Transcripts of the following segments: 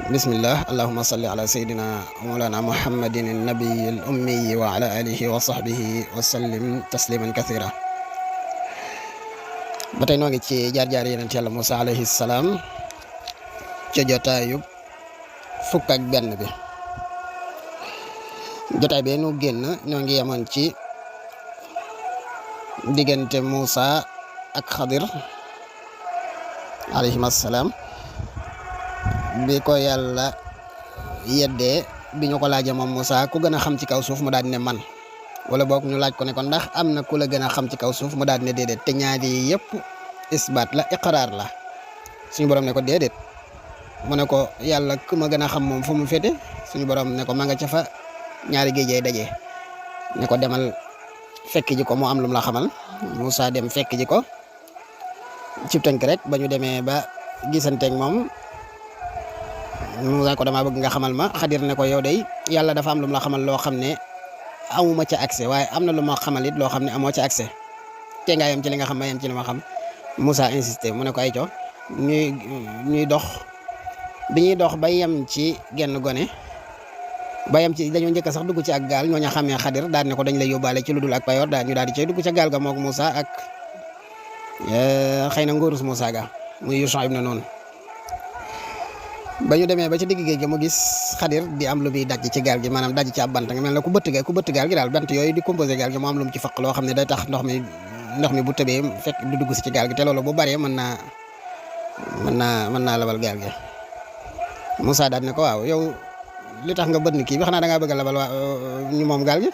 bismillah allahumma salli ala sayyidina mawlana muhammadin an-nabiyil ummi wa ala alihi wa sahbihi wa sallim tasliman kathira. ba tey noo ngi ci jaar-jaar yonent Yàlla Musaa alayhi salaam ca jotaayub fukk ak benn bi. jotaay bee nu génn ñoo ngi yemoon ci diggante Musaa ak Xadir alayhim assalaam bi ko yàlla yeddee bi ñu ko laajee moom Musaa ku gën a xam ci kaw suuf mu daal di ne man, wala boog ñu laaj ko ne ko ndax am na ku la gën a xam ci kaw suuf mu daal di ne déedéet. te ñaari yëpp isbaat la iqraar la. suñu borom ne ko déedéet, mu ne ko yàlla ku ma gën a xam moom fu mu féete. suñu borom ne ko ma nga ca fa ñaari géej daje, ne ko demal fekk ji ko mu am lu mu la xamal. Musaa dem fekk ji ko ci tënk rek ba ñu demee ba gisanteeg moom. Musaa ko damaa bëgg nga xamal ma. Xadir ne ko yow day yàlla dafa am lu mu la xamal loo xam ne amuma ca accès, waaye am na lu ma xamal it loo xam ne amoo ca accès. te nga yem ci li nga xam ma yem ci li ma xam. Musaa insisté, mu ne ko ay co ñuy dox bi ñuy dox ba yem ci genn gone ba yem ci dañoo njëkk sax dugg ci ak gaal ñoo ña xamee Xadir daal ne ko dañ lay yóbbaale ci lu dul ak payoor daal ñu daal di cay dugg ca gaal ga moog Musaa ak xëy na ngóorus Musaa ga muy Yusha ibn Nun. ba ñu demee ba ci digg géej gi mu gis Xadir di am lu muy daj ci gaal gi, maanaam daj ci ab bant nga mel ne ku bëtt gaal gi daal. bant yooyu di composé gaal gi mu am lu mu ci faq loo xam ne day tax ndox mi bu tëbee fekk du dugg si ci gaal gi, te loolu bu baree mën naa labal gaal gi. Musaa daal ne ko waaw yow li tax nga bënn kii bi xanaa da ngaa bëgg a labal ñu moom gaal gi.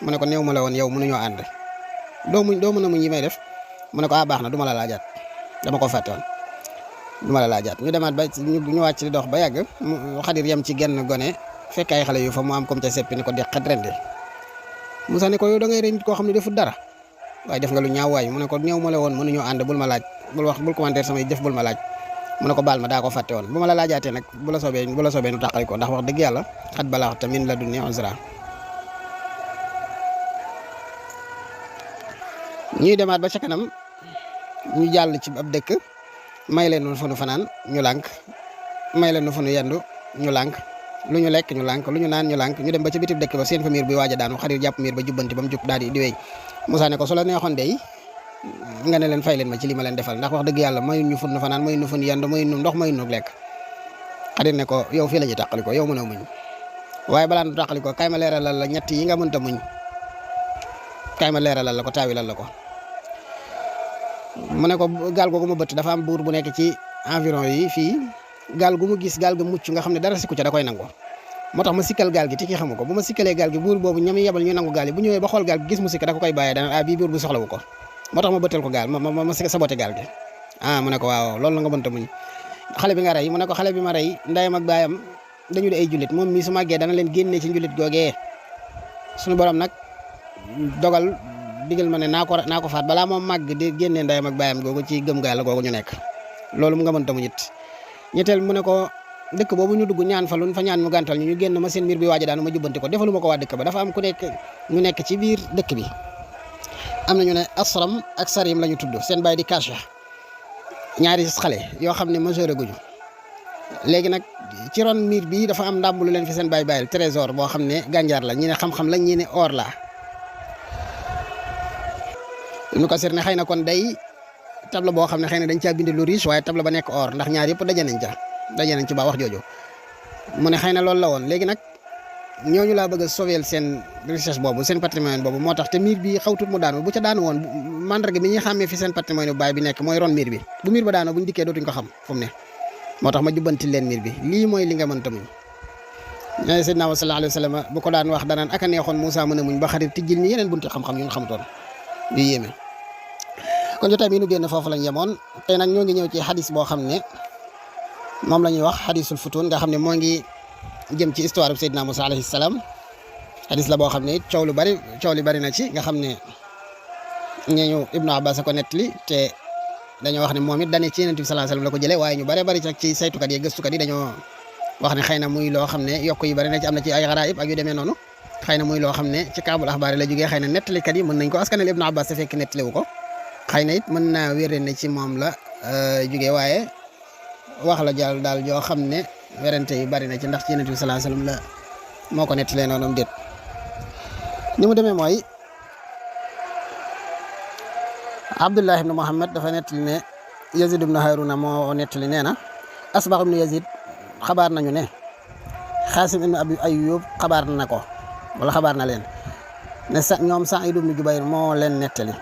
mu ne ko néew ma la woon yow mënuñoo ànd, doo mën a muñ yi may def. mu ne ko baax na du ma la laajaat, dama ko fàtte woon. du ma la laajaat. ñu demaat ba ñu wàcc di dox ba yàgg Xadir yem ci genn gone fekk ay xale yu fa mu am comme ca seppi ni ko deqat rendi. Musaa ne ko yow da ngay rey nit koo xam ne defut dara, waaye def nga lu ñaaw waay. mu ne ko néew ma la woon mënuñoo ànd, bul ma laaj, bul commentaire samay jëf, bul ma laaj. mu ne ko baal ma daa ko fàtte woon, bu ma la laajaatee nag bu la soobee nu tàqali ko, ndax wax dëgg yàlla xat balaaxta min ladunni uzra. ñuy demaat ba ca kanam ñu jàll ci ab dëkk, may leen fu nu fanaan ñu lànk, may leen fu nu yendu ñu lànk, lu ñu lekk ñu lànk, lu ñu naan ñu lànk. ñu dem ba ci bitib dëkk ba seen fa miir bi waaj a daanu. Xadir jàpp miir ba jubbanti ba mu jub daal di wéy. Musaa ne ko su la neexoon dey nga ne leen fay leen ma ci li ma leen defal, ndax wax dëgg yàlla mayuñ ñu fu nu fanaan, mayuñ ñu fu nu yendu, mayuñ ñu ndox, mayuñ ñu lekk. Xadir ne ko yow fii la ñuy tàqali ko, yow mën a muñ, waaye balaa nu tàqali ko kaay ma leeralal la ñett yi nga mënta muñ, kaay ma leeralal la ko, taawilal la ko. mu ne ko gaal googu ma bëtt dafa am buur bu nekk ci environ yi fii, gaal gu mu gis gaal ga mucc nga xam ne dara sikku ca da koy nangu. moo tax ma sikkal gaal gi te kii xamu ko. bu ma sikkalee gaal gi buur boobu ñami yebal ñu nangu gaal yi bu ñëwee ba xool gaal gi gis mu sikk da ko koy bàyyee dana bii buur bu soxlawu ko, moo tax ma bëttal ko gaal ma saboté gaal gi. mu ne ko waaw loolu la nga mënta muñ. xale bi nga rey, mu ne ko xale bi ma rey ndeyam ak baayam dañu di ay jullit, moom mii su màggee dana leen génnee ci njullit googee. suñu borom nag dogal digal ma ne naa ko faat balaa moom màgg di génnee ndeyam ak baayam googu ci gëm gaal googu ñu nekk. loolu mu nga mënta muñ it. ñetteel mu ne ko dëkk boobu ñu dugg ñaan fa luñ fa ñaan mu gàntal ñu génn ma seen miir bi waaja daanu ma jubbanti ko, defaluma ko waa dëkk ba. dafa am ñu nekk ci biir dëkk bi, am na ñu ne Asram ak Sarim la ñu tudd, seen baay di Kasha, ñaari xale yoo xam ne majeur guñu. léegi nag ci ron miir bi dafa am ndàmb lu leen fi seen baay bàyyil trésor boo xam ne gànjaar la, ñi ne xam-xam la, ñi ne or la. ñu ko seet ne xëy na kon day table boo xam ne xëy na dañ caa bind lu riche, waaye table ba nekk or, ndax ñaar yëpp daje nañ ci ba wax jooju. mu ne xëy na loolu la woon. léegi nag ñooñu laa bëgg a sauver seen richesse boobu, seen patrimoine boobu, moo tax te miir bi xawtut mu daanu. bu ca daanu woon mandarga bi ñuy xàmmee fi seen patrimoine bu baay bi nekk mooy ron miir bi. bu miir ba daanoo buñ dikkee dootuñ ko xam fu mu ne. moo tax ma jubbanti leen miir bi. lii mooy li nga mënta muñ. ñooy Seydina wa sallallahu alayhi wa sallam bu ko daan wax danaan aka neexoon Musaa mën a muñ ba Xadir tijjil ñi yeneen bunti xam-xam yu ñu xamutoon yu yéeme. kon jotaay bi nu génn foofu lañ yemoon. tey nag ñoo ngi ñëw ci xadis boo xam ne moom la ñuy wax xadisul futun, nga xam ne moo ngi jëm ci histoire bu Seydina Musaa alayhi salaam. xadis la boo xam ne coow li bari na ci, nga xam ne ñeeñu Ibnu Abbas a ko nettali, te dañoo wax ne moom it dane ci Yonent bi sallallahu alayhi wasallam la ko jëlee, waaye ñu bari ci saytukat yi gëstukat yi dañoo wax ne xëy na muy loo xam ne yokk yi bari na ci, am na ci ay xaraayib ak yu demee noonu. xëy na muy loo xam ne ci kaabul axbaar la jógee, xëy na nettalikat yi mën nañ ko askanal Ibnu Abbas te fekk nettaliwu ko. xëy na it mën naa wéré ne ci moom la jógee, waaye wax la daal joo xam ne werante yi bari na ci ndax ci Yonent bi sallallahu alayhi wasallam la moo ko nettalee noonu déet ni mu demee mooy Abdullah ibn Muhammad dafa nettali ne Yazid ibn Haruna moo nettali nee na Asbax ibn Yazid xabaar nañu ne Xaasim ibn Abi Ayyub xabaar na ko wala xabaar na leen ne ñoom Saïd ibn Jubayr moo leen nettali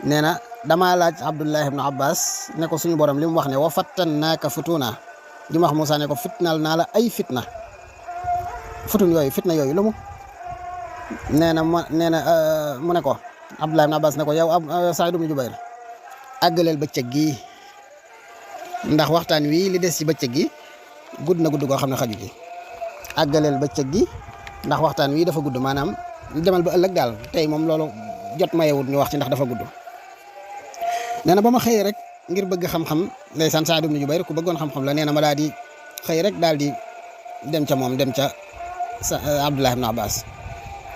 nee na damaa laaj Abdullah ibn Abbas ne ko suñu borom li mu wax ne wa fattannaaka futuna di wax Moussa ne ko fitnaal naa la ay fitna futun yooyu fitna yooyu lu mu nee na mu ne ko Abdullah ibn Abbas ne ko yow Saïd ibn Jubayr àggaleel bëccëg gi ndax waxtaan wi li des ci bëccëg gi gudd na gudd goo xam ne xaju ci àggaleel bëccëg gi ndax waxtaan wi dafa gudd maanaam demal ba ëllëg daal tey moom loolu jot mayewut ñu wax ci ndax dafa gudd nee na ba ma xëyee rek ngir bëgg xam-xam ndeysaan Saïd ibn Jubayr ku bëggoon xam-xam la nee na ma daal di xëy rek daal di dem ca moom dem ca Abdullah ibn Abbas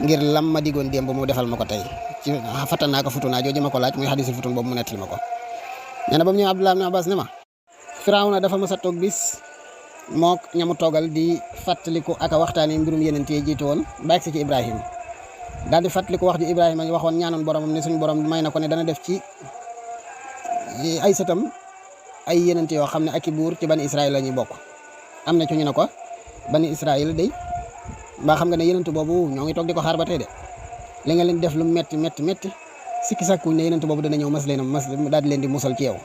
ngir lam ma digoon démb mu defal ma ko tey ci fattan naa ko futuna jooju ma ko laaj muy hadisul futun boobu mu nettali ma ko nee na ba mu ñëw Abdullah ibn Abbas ne ma Firawna dafa mës a toog bis mook ñamu toogal di fàttaliku ak a waxtaani mbirum yeneen yi jiitu woon ba agsi ci Ibrahima daal di fàttaliku wax ju Ibrahima waxoon ñaanoon boromam ne suñu borom may na ko ne dana def ci ay sëtam ay yeneen yoo xam ne ak i buur ci bani Israël la ñuy bokk am na ci ñu ne ko bani Israël day mbaa xam nga ne yeneen boobu ñoo ngi toog di ko xaar ba tey de li nga leen def lu metti sikki sàkkuñ ne yeneen boobu dana ñëw mas daal di leen di musal ci yow.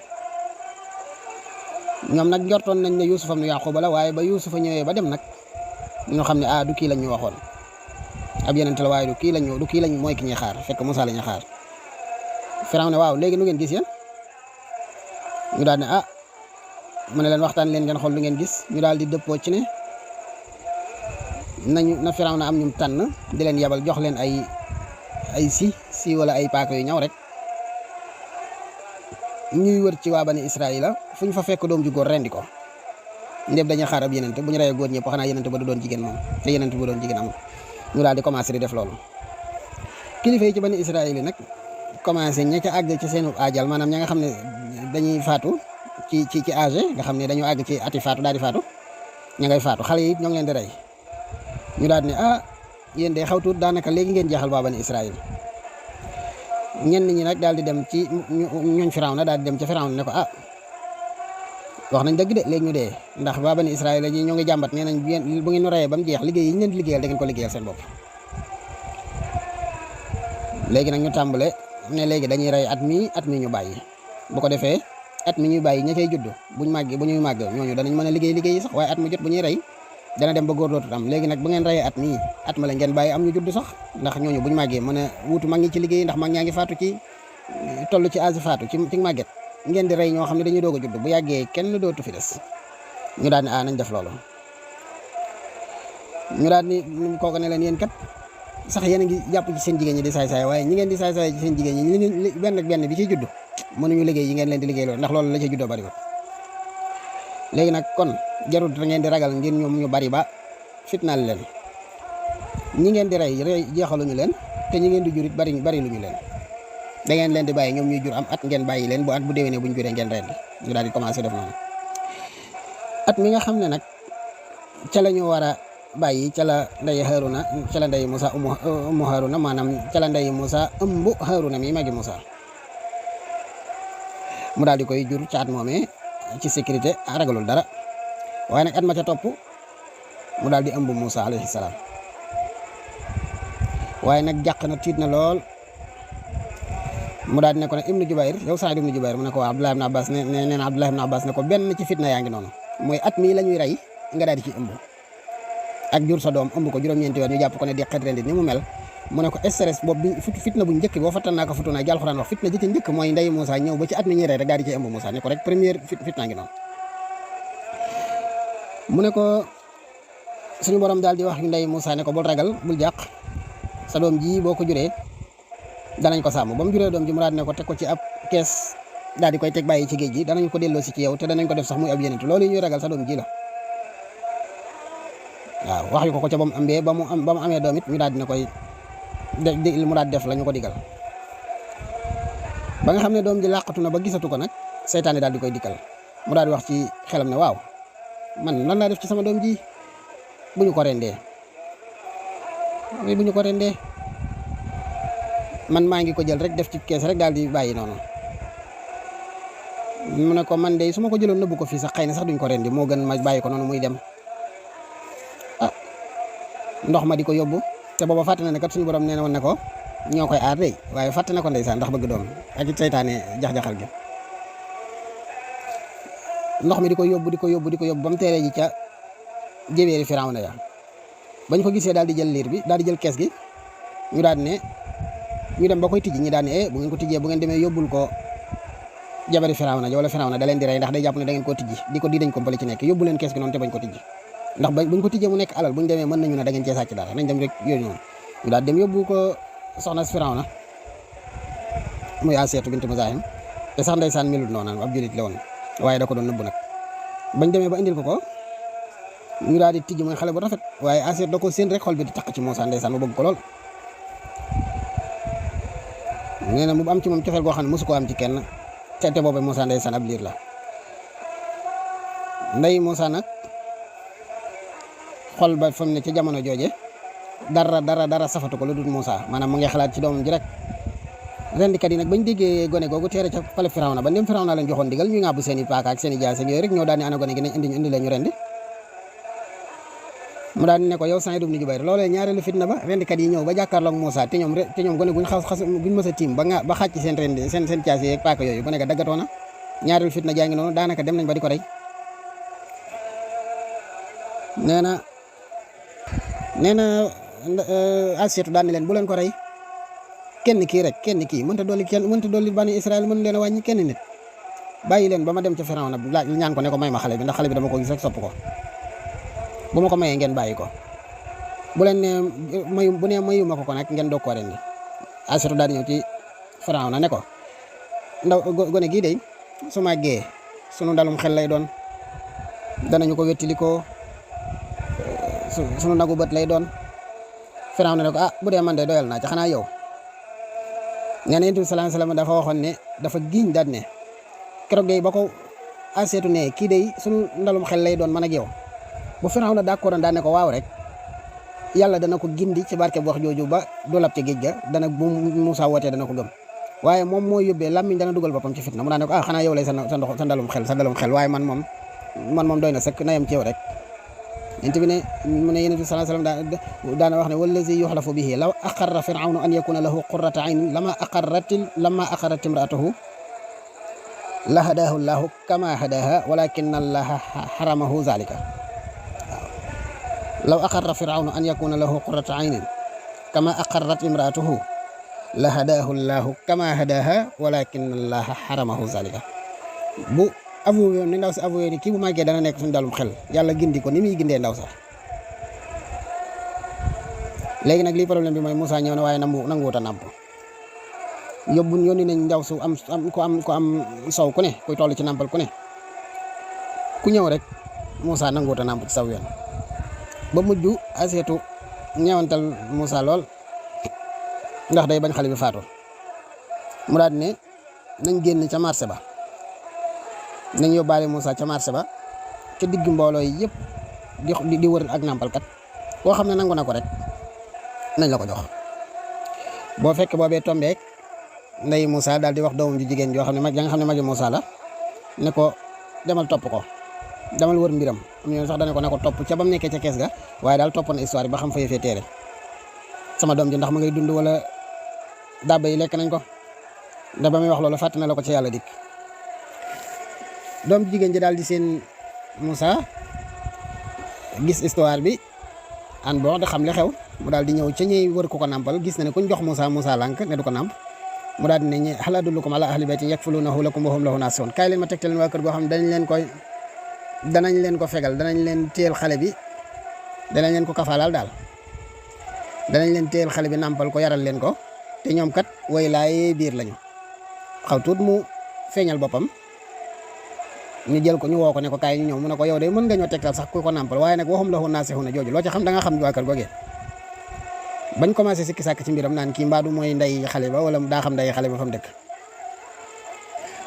ñoom nag njortoon nañ ne Yuusufa nu Yaquba la waaye ba Yuusufa ñëwee ba dem nag ñoo xam ne du kii lañ ñu waxoon ab yeneen la waaye du kii lañ mooy ki ñuy xaar fekk Musaa la ñuy xaar. Firawna ne waaw léegi nu ngeen gis yéen ñu daal ne mu ne leen waxtaan leen ngeen xool lu ngeen gis ñu daal di dëppoo ci ne na Firawna am ñum tànn di leen yabal jox leen ay si wala ay paaka yu ñaw rek ñuy wër ci waa bani Israëla fu ñu fa fekk doom ju góor rendi ko ndéem dañuy xaar ab yenente bu ñu reyee góor ñëpp xanaa yenente ba du doon jigéen moom te yenente bu doon jigéen amul ñu daal di commencé di def loolu kilifa yi ci bani Israël nag commencé ña ca àgg ci seenu aajal maanaam ña nga xam ne dañuy faatu ci âge nga xam ne dañoo àgg ci ati faatu daal di faatu ña ngay faatu xale yi ñoo ngi leen di rey ñu daal di ne yéen de xaw tuut daanaka léegi ngeen jeexal waa bani Israël ñenn ñi nag daal di dem ci ñooñ Firawna daal di dem ca Firawna ne ko wax nañ dëgg de léegi ñu dee ndax waa bani Israël ñi ñoo ngi jàmbat nee nañ bu ngeen ñu reyee ba mu jeex liggéey yi ñu leen di liggéeyal da ngeen ko liggéeyal seen bopp. léegi nag ñu tàmbale ne léegi dañuy rey at mi ñu bàyyi bu ko defee at mi ñuy bàyyi ña cay judd bu ñuy màgg ñooñu danañ mën a liggéey yi sax waaye at mu jot bu ñuy rey dana dem ba góor dootul am léegi nag bu ngeen reyee at ma la ngeen bàyyi am ñu judd sax ndax ñooñu buñ màggee mën a wuutu mag ñi ci liggéey ndax mag ñaa ngi faatu ci toll ci âge faatu ci màgget ngeen di rey ñoo xam ne dañuy doog a judd bu yàggee kenn dootu fi des ñu daal ne nañ def loolu ñu daal ni kooku ne leen yéen kat sax yéen a ngi jàpp ci seen jigéen ñi di saay-saay waaye ñi ngeen di saay-saay ci seen jigéen ñi benn bi ciy judd mënuñu liggéey yi ngeen leen di liggéey loolu ndax loolu la ci juddoo bari léegi nag kon jarul da ngeen di ragal ngir ñoom ñu bari ba fitnaal leen ñi ngeen di rey jeexaluñu leen te ñi ngeen di jurit bari lu ñu leen da ngeen leen di bàyyi ñoom ñuy jur am at ngeen bàyyi leen bu at bu déwénee bu ñu juree ngeen rendi ñu daal di commencé def noonu at mi nga xam ne nag ca la ñu war a bàyyi ca la ndey Haruna ca la ndey Musa ummu Haruna maanaam ca la ndey Musa ëmb Haruna mi magi Musa mu daal di koy jur ca at moomee ci sécurité ragalul dara waaye nag at ma ca topp mu daal di ëmb Musa alayhi salaam waaye nag jàq na tiit na lool mu daal di ne ko ne Ibnu Jubayr yow Saïd ibnu Jubayr mu ne ko waa Abdullah ibn Abbas nee na Abdullah ibn Abbas ne ko benn ci fitna yaa ngi noonu mooy at mii la ñuy rey nga daal di ci ëmb ak jur sa doom ëmb ko juróom-ñeenti weer ñu jàpp ko ne di xet rendi ni mu mel mu ne ko stress boobu bi fitna bu njëkk boo fattan naa ko futuna jàll Alxuraan wax fitna ji ci njëkk mooy ndey Moussa ñëw ba ci at mi ñuy rey rek daal di ci ëmb Moussa ne ko rek première fitna ngi noonu mu ne ko suñu borom daal di wax ndey Moussa ne ko bul ragal bul jàq sa doom ji boo ko juree danañ ko sàmm ba mu juree doom ji mu daal ne ko teg ko ci ab kees daal di koy teg bàyyi ci géej gi danañ ko delloo si ci yow te danañ ko def sax muy ab yenentu loolu ñuy ragal sa doom ji la waaw wax yu ko ca ba mu ambee ba mu amee doom it ñu daal dina koy mu daal def la ñu ko digal ba nga xam ne doom ji làqatu na ba gisatu ko nag seytaane daal di koy dikkal mu daal di wax ci xelam ne waaw man lan laa def ci sama doom ji bu ñu ko rendee bu ñu ko rendee man maa ngi ko jël rek def ci kees rek daal di bàyyi noonu. mu ne ko man de su ma ko jëloon nëbbu ko fii sax xëy na sax duñ ko rendi moo gën ma bàyyi ko noonu muy dem ndox ma di ko yóbbu te booba fàtte na ne kat suñu borom nee na woon ne ko ñoo koy aar de waaye fàtte na ko ndeysaan ndax bëgg doom ak it saytaane jax-jaxal gi ndox mi di ko yóbbu ba mu teeree ji ca jëbeeri Firawna ya bañ ko gisee daal di jël liir bi daal di jël kees gi ñu daal ne ñu dem ba koy tijji ñi daal ne bu ngeen ko tijjee bu ngeen demee yóbbul ko jabari Firawna wala Firawna da leen di rey ndax day jàpp ne da ngeen koo tijji di dañ ko mbali ci nekk yóbbu leen kees gi noonu te bañ ko tijji ndax buñ ko tijjee mu nekk alal buñ demee mën nañu ne da ngeen cee sàcc dara nañ dem rek yooyu noonu ñu daal dem yóbbu ko soxna Firawna muy Asiyatu bint Muzaahim te sax ndeysaan melut noonu ab julit la woon waaye da ko doon nëbbu nag bañ demee ba indil ko ñu daal di tijji mooy xale bu rafet waaye Asiyatu da ko seen rek xol bi di taq ci Muusaa ndeysaan mu bëgg ko lool nee na mu am ci moom cofeel goo xam ne mosu ko am ci kenn te boobu Muusaa ndeysaan ab liir la ndey Muusaa nag xol ba fa mu ne ci jamono jooje dara safatu ko lu dul Muusaa maanaam mu ngi xalaat ci doomam ji rek rendikat yi nag bañ déggee gone googu teere ca pale Firawna ba ndem Firawna lañ joxoon digal ñu ŋàbbu seen i paaka ak seen i jaas yooyu rek ñoo daan ne ana gone gi nañ indi la ñu rendi mu daan ne ko yow Saïd ibn Jubayr loolee ñaareelu fitna ba rendikat yi ñëw ba jàkkaarloog Muusaa te ñoom gone guñ buñ mës a tiim ba xàcc seen rendi seen jaas yi ak paaka yooyu gone ga daggatoona ñaareelu fitna jaa ngi noonu daanaka dem nañ ba di ko rey nee na Asiyatu daan ne leen bu leen ko rey kenn kii mënta dolli bani Israël mënu leen a wàññi kenn nit bàyyi leen ba ma dem ca Firawna laaj ñaan ko ne ko may ma xale bi ndax xale bi dama ko gis rek sopp ko bu ma ko mayee ngeen bàyyi ko bu leen ne mayu ma ko nag ngeen doog koo rendi Asiyatu daal di ñëw ci Firawna ne ko gone gii de su màggee sunu ndalum xel lay doon danañu ko wettili ko sunu nagu bët lay doon Firawna ne ko bu dee man de doyal naa ci xanaa yow nee na Yonent bi sallallahu alayhi wasallam dafa waxoon ne dafa giñ daal ne keroog day ba ko Asiyatu ne kii day sunu ndalum xel lay doon man ak yow bu Firawna d'accord daan ne ko waaw rek yàlla dana ko gindi ci barke bu wax jooju ba du lab ci géej ga dana bu Muusaa wootee dana ko gëm waaye moom moo yóbbee làmmiñ dana dugal boppam ci fitna mu daan ne ko xanaa yow lay sa ndalum xel waaye man moom doy na sëkk na yem ci yow rek Yonent bi ne mu ne Yonent bi sallallahu alayhi wasallam daana wax ne wallazi yuxlafu bihi law aqarra Firawnu an yakuna lahu qurrata aynin lama aqarrat imraatuhu la hadaahu llahu kama hadaaha walakin allaha haramahu zalika law aqarra Firawnu an yakuna lahu qurrata aynin kama aqarrat imraatuhu la hadaahu llahu kama hadaaha walakin allaha haramahu zalika bu avoué ni ndaw si avoué ni kii bu màggee dana nekk suñu dalum xel yàlla gindi ko ni muy gindee ndaw sax léegi nag lii problème bi mooy Muusaa ñëw na waaye nanguwut a nàmp yónni nañ ndaw su am sow ku ne kuy toll ci nàmpal ku ne ku ñëw rek Muusaa nanguwut a nàmp ci saw yoon ba mujj Asiyatu ñeewantal Muusaa lool ndax day bañ xale bi faatu mu daal ne nañ génn ca marché ba nañ yóbbaale Muusaa ca marché ba ca digg mbooloo yi yëpp di wër ak nàmpalkat boo xam ne nangu na ko rek nañ la ko jox boo fekk boobee tombeek ndey Muusaa daal di wax doomam ju jigéen joo xam ne nga xam ne magi Muusaa la ne ko demal topp ko demal wër mbiram am ñoom sax dana ko ne ko topp ca ba mu nekkee ca kees ga waaye daal topp na histoire ba xam fa yëfee téere sama doom ji ndax ma ngay dund wala dabba yi lekk nañ ko da ba muy wax loolu fàtte na la ko ca yàlla dikk doom jigéen ji daal di seen Muusaa gis histoire bi an bon da xam li xew mu daal di ñëw ca ñuy wër ko nàmpal gis na ne kuñ jox Muusaa lànk ne du ko nàmp mu daal di ne hal adullukum ala ahli baytin yakfulunahu lakum wa hum lahu naasihun kaay leen ma tegtal leen waa kër goo xam ne danañ leen ko fegal danañ leen téel xale bi danañ leen ko kafaalal daal danañ leen téel xale bi nàmpal ko yaral leen ko te ñoom kat way laay biir lañu xaw tuut mu feeñal boppam ñu jël ko ñu woo ko ne ko kaay ñu ñëw mu ne ko yow de mën nga ñoo tegtal sax ku ko nàmpal waaye nag waxum lahu naasihuna jooju loo ci xam da nga xam waa kër googee bañ commencé sikki sàkk ci mbiram naan kii mbaadu mooy ndey xale ba wala daa xam ndey xale ba fa mu dëkk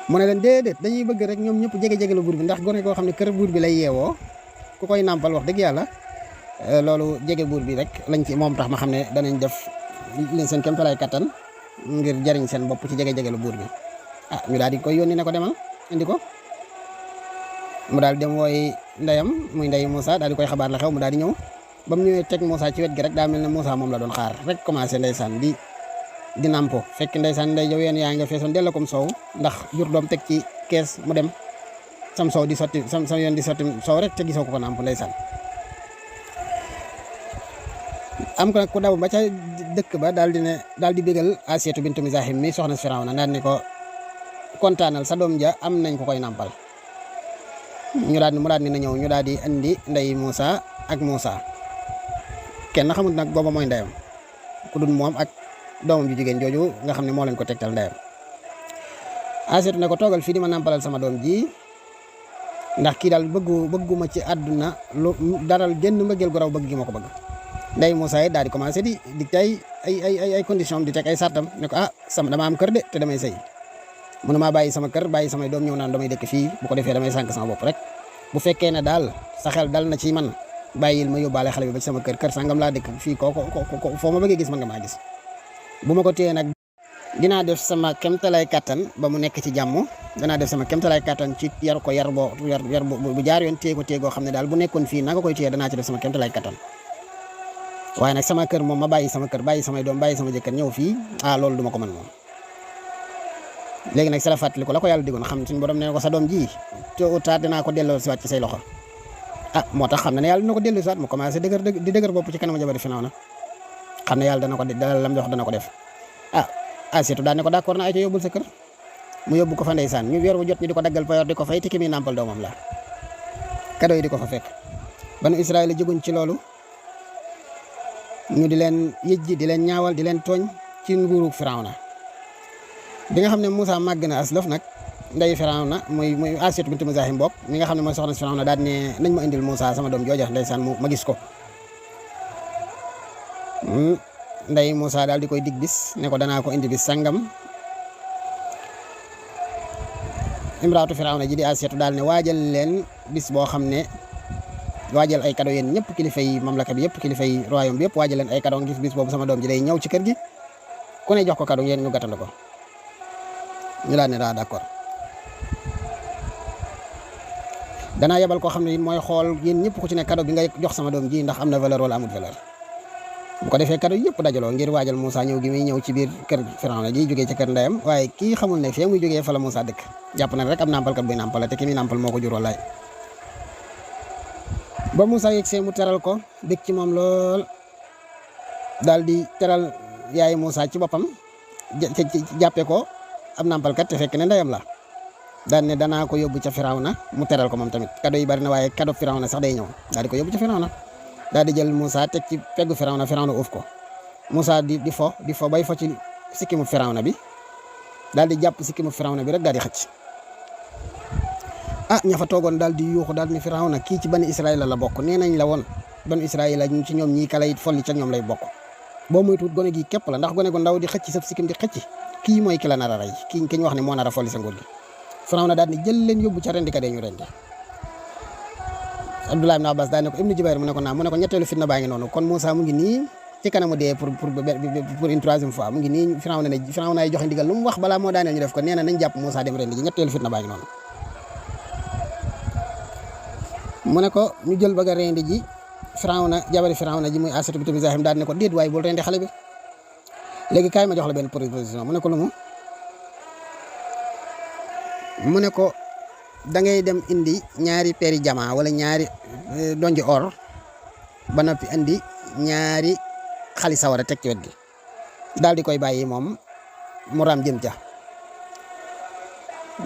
mu ne leen déedéet dañuy bëgg rek ñoom ñëpp jege-jege la buur bi ndax gone koo xam ne kër buur bi lay yeewoo ku koy nàmpal wax dëgg yàlla loolu jege buur bi rek lañ ci moom tax ma xam ne danañ def leen seen kéemtalaay kattan ngir jariñ seen bopp ci jege-jegelu buur bi ñu daal di koy yónni ne ko demal indi ko mu daal dem wooy ndeyam muy ndey Moussa daal di koy xabaar la xew mu daal di ñëw ba mu ñëwee teg Moussa ci wet gi rek daa mel ne Moussa moom la doon xaar rek commencé ndeysaan di nampo fekk ndeysaan ndey yow yéen yaa nga feesoon della comme soow ndax jur doom teg ci kees mu dem sam soow di sotti sam yoon di sotti soow rek te gisoo ko namp ndeysaan am ko nag ku daw ba ca dëkk ba daal di bégal Asiyatu bintu Mizahim mi soxna Firawna daal ni ko kontaanal sa doom ja am nañ ko koy nampal mu daal ni na ñëw ñu daal di indi ndey Moussa ak Moussa kenn xamul nag booba mooy ndeyam ku dul moom ak doomam ju jigéen jooju nga xam ne moo leen ko tegtal ndeyam Asiyatu ne ko toogal fii di ma nampalal sama doom ji ndax kii daal bëgguma ci àdduna lu daral génn mbëggeel gu raw bëgg gi ma ko bëgg ndey Moussa yi daal di commencé di tey ay condition di teg ay sartam ne ko dama am kër de te damay sëy mënu maa bàyyi sama kër bàyyi samay doom ñëw naan damay dëkk fii bu ko defee damay sànk sama bopp rek bu fekkee ne daal sa xel dal na ci man bàyyil ma yóbbaale xale bi ba ci sama kër sangam laa dëkk fii ko foo ma bëggee gis man nga maa gis bu ma ko téye nag dinaa def sama kemtalay kattan ba mu nekk ci jàmm danaa def sama kemtalay kattan ci yar ko yar bu jaar yoon téye ko téye goo xam ne daal bu nekkoon fii nanga koy téye danaa ci def sama kemtalay kattan waaye nag sama kër moom ma bàyyi sama kër bàyyi samay doom bàyyi sama jëkkër ñëw fii loolu duma ko mën moom léegi nag si la fàttali ko la ko yàlla digoon xam suñu borom ne ko sa doom ji tôt ou tard dinaa ko delloo si waat ci say loxo moo tax xam na ne yàlla dina ko delloo si waat mu commencé di dëgër bopp ci kanamu jabari Firawna xam ne yàlla dana ko dalal lam wax dana ko def Asiyatu daal ne ko d'accord na ay ca yóbbul sa kër mu yóbbu ko fa ndeysaan ñu weer bu jot ñu di ko daggal payoor di ko fay te ki muy nàmpal doomam la kado yi di ko fa fekk banu Israël jóguñ ci loolu ñu di leen yëjji di leen ñaawal di leen tooñ ci nguuru Firawna bi nga xam ne Moussa màgg na aslaf nag ndey Firawna muy Asiyatu bintu Mizahim bokk mi nga xam ne mooy soxna Firawna daal ne nañ ma indil Moussa sama doom jooja ndeysaan ma gis ko ndey Moussa daal di koy dig bis ne ko danaa ko indi bis sangam imraatu Firawna ji di Asiyatu daal ne waajal leen bis boo xam ne waajal ay cadeau yéen ñëpp kilifa yi mamlaka bi yëpp kilifa yi royaume bi yëpp waajal leen ay cadeau ngir bis boobu sama doom ji day ñëw ci kër gi ku ne jox ko cadeau yéen ñu gàttandu ko ñu daal ne daa d'accord danaa yebal koo xam ne mooy xool yéen ñëpp ku ci ne cadeau bi ngay jox sama doom ji ndax am na valeur wala amul valeur bu ko defee cadeau yëpp dajaloo ngir waajal Moussa ñëw gi muy ñëw ci biir kër Firawna ji jógee ci kër ndeyam waaye kii xamul ne fii muy jógee fa la Moussa dëkk jàpp na rek am nàmpalkat buy nàmpal te ki muy nàmpal moo ko jur wallaay ba Moussa yegsee mu teral ko dëkk ci moom lool daal di teral yaay Moussa ci boppam jàppee ko am nàmpalkat te fekk ne ndeyam la daal ne danaa ko yóbbu ca Firawna mu teral ko moom tamit cadeau yi bari na waaye cadeau Firawna sax day ñëw daal di ko yóbbu ca Firawna daal di jël Moussa teg ci peggu Firawna uuf ko Moussa di fo bay fo ci sikkimu Firawna bi daal di jàpp sikkimu Firawna bi rek daal di xëcc ña fa toogoon daal di yuuxu daal ne Firawna kii ci bani Israël la bokk nee nañ la woon bani Israël la ñu ci ñoom ñii kala it folli ca ñoom lay bokk boo moytuwut gone gi képp la ndax gone gu ndaw di xëcc sa sikkim di xëcc kii mooy ki la nar a rey ki ñu wax ne moo nar a folli sa nguur gi Firawna daal di jël leen yóbbu ca rendi ka dee ñu rendi Abdullah ibn Abbas daal ne ko Ibnu Jubayr mu ne ko naam mu ne ko ñetteelu fitna baa ngi noonu kon Moussa mu ngi nii ci kanamu dee pour une troisième fois mu ngi nii Firawna ay joxe ndigal lu mu wax balaa moo daaneel ñu def ko nee na nañ jàpp Moussa dem rendi ji ñetteelu fitna baa ngi noonu mu ne ko ñu jël bëgg a rendi ji jabari Firawna ji muy Asiyatu bintu Mizahim daal ne ko déet waaye bul rendi xale bi léegi kaay ma jox la benn proposition mu ne ko lu mu ne ko da ngay dem indi ñaari peeri jama wala ñaari donji or ba noppi indi ñaari xali sawara teg ci wet gi daal di koy bàyyi moom mu ram jëm ca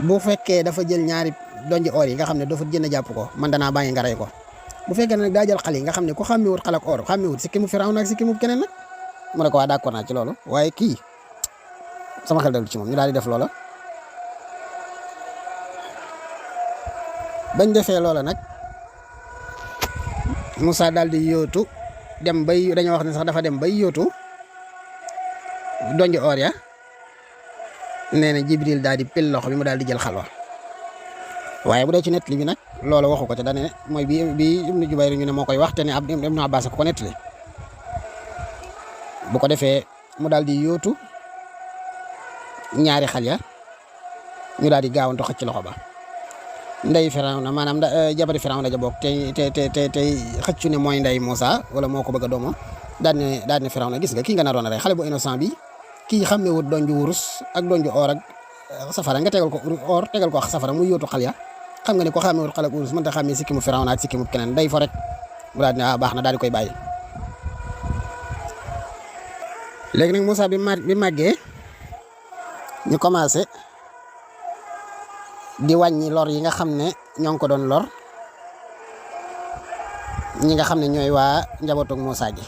bu fekkee dafa jël ñaari donji or yi nga xam ne dafa jënd jàpp ko man danaa bàyyi nga rey ko bu fekkee nag daa jël xal yi nga xam ne ku xàmmewut xal ak or xàmmewut sikki mu Firawna ak sikki mu keneen nag mu ne ko waa d'accord naa ci loolu waaye kii sama xel dalu ci moom ñu daal di def loola bañ defee loola nag Moussa daal di yóotu dem bay dañoo wax ne sax dafa dem bay yóotu donji or ya nee na Jibril daal di pil loxo bi mu daal di jël xalwa waaye bu dee ci net li bi nag loolu waxu ko te dane mooy bi Ibnu Jubayr ñu ne moo koy wax te ne Ibnu Abbas ko nettali bu ko defee mu daal di yóotu ñaari xal ya ñu daal di gaawantu xëcc loxo ba ndey Firawna maanaam jabari Firawna ja bokk tey xëccu ne mooy ndey Moussa wala moo ko bëgg a doomo daal ne Firawna gis nga kii nga naroon a rey xale bu innocent bi kii xàmmewut donju wurus ak donju or ak safara nga tegal ko or tegal ko safara muy yóotu xal ya xam nga ne ko xàmmewut xale ak wurus mën ta xàmmee sikkimu Firawna ak sikkimu keneen day fo rek mu daal di ne baax na daal di koy bàyyi. léegi nag Moussa bi màggee ñu commencé di wàññi lor yi nga xam ne ñoo ngi ko doon lor ñi nga xam ne ñooy waa njabootug Moussa gi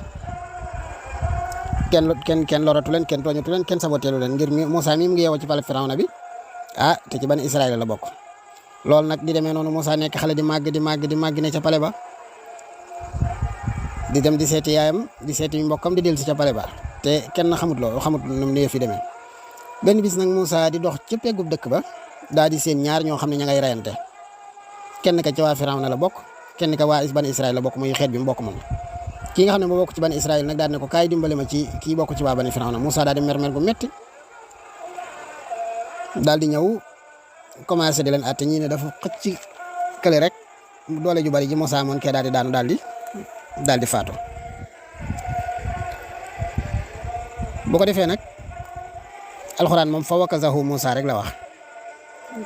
kenn loratu leen kenn tooñatu leen kenn saboteelu leen ngir Moussa mi mu ngi yeewoo ci pale Firawna bi te ci bani Israël la bokk. loolu nag di demee noonu Moussa nekk xale di màgg ne ca pale ba di dem di seeti yaayam di seeti mbokkam di dellu si ca pale ba te kenn xamut nu mu fi demee. benn bis nag Moussa di dox ca peggub dëkk ba daal di seen ñaar ñoo xam ne ña ngay rayante kenn ka ca waa Firawna la bokk kenn ka waa bani Israël la bokk muy xeet bi mbokk moom kii nga xam ne moo bokk ci bani Israël nag daal ne ko kaay dimbale ma ci kii bokk ci waa bani Firawna Moussa daal di mer gu metti daal di ñëw commencé di leen àtte ñii ne dafa xëcc kële rek doole ju bari ji Moussa moon kee daal di daanu daal di faatu. bu ko defee nag alxuraan moom fa wakazahu Moussa rek la wax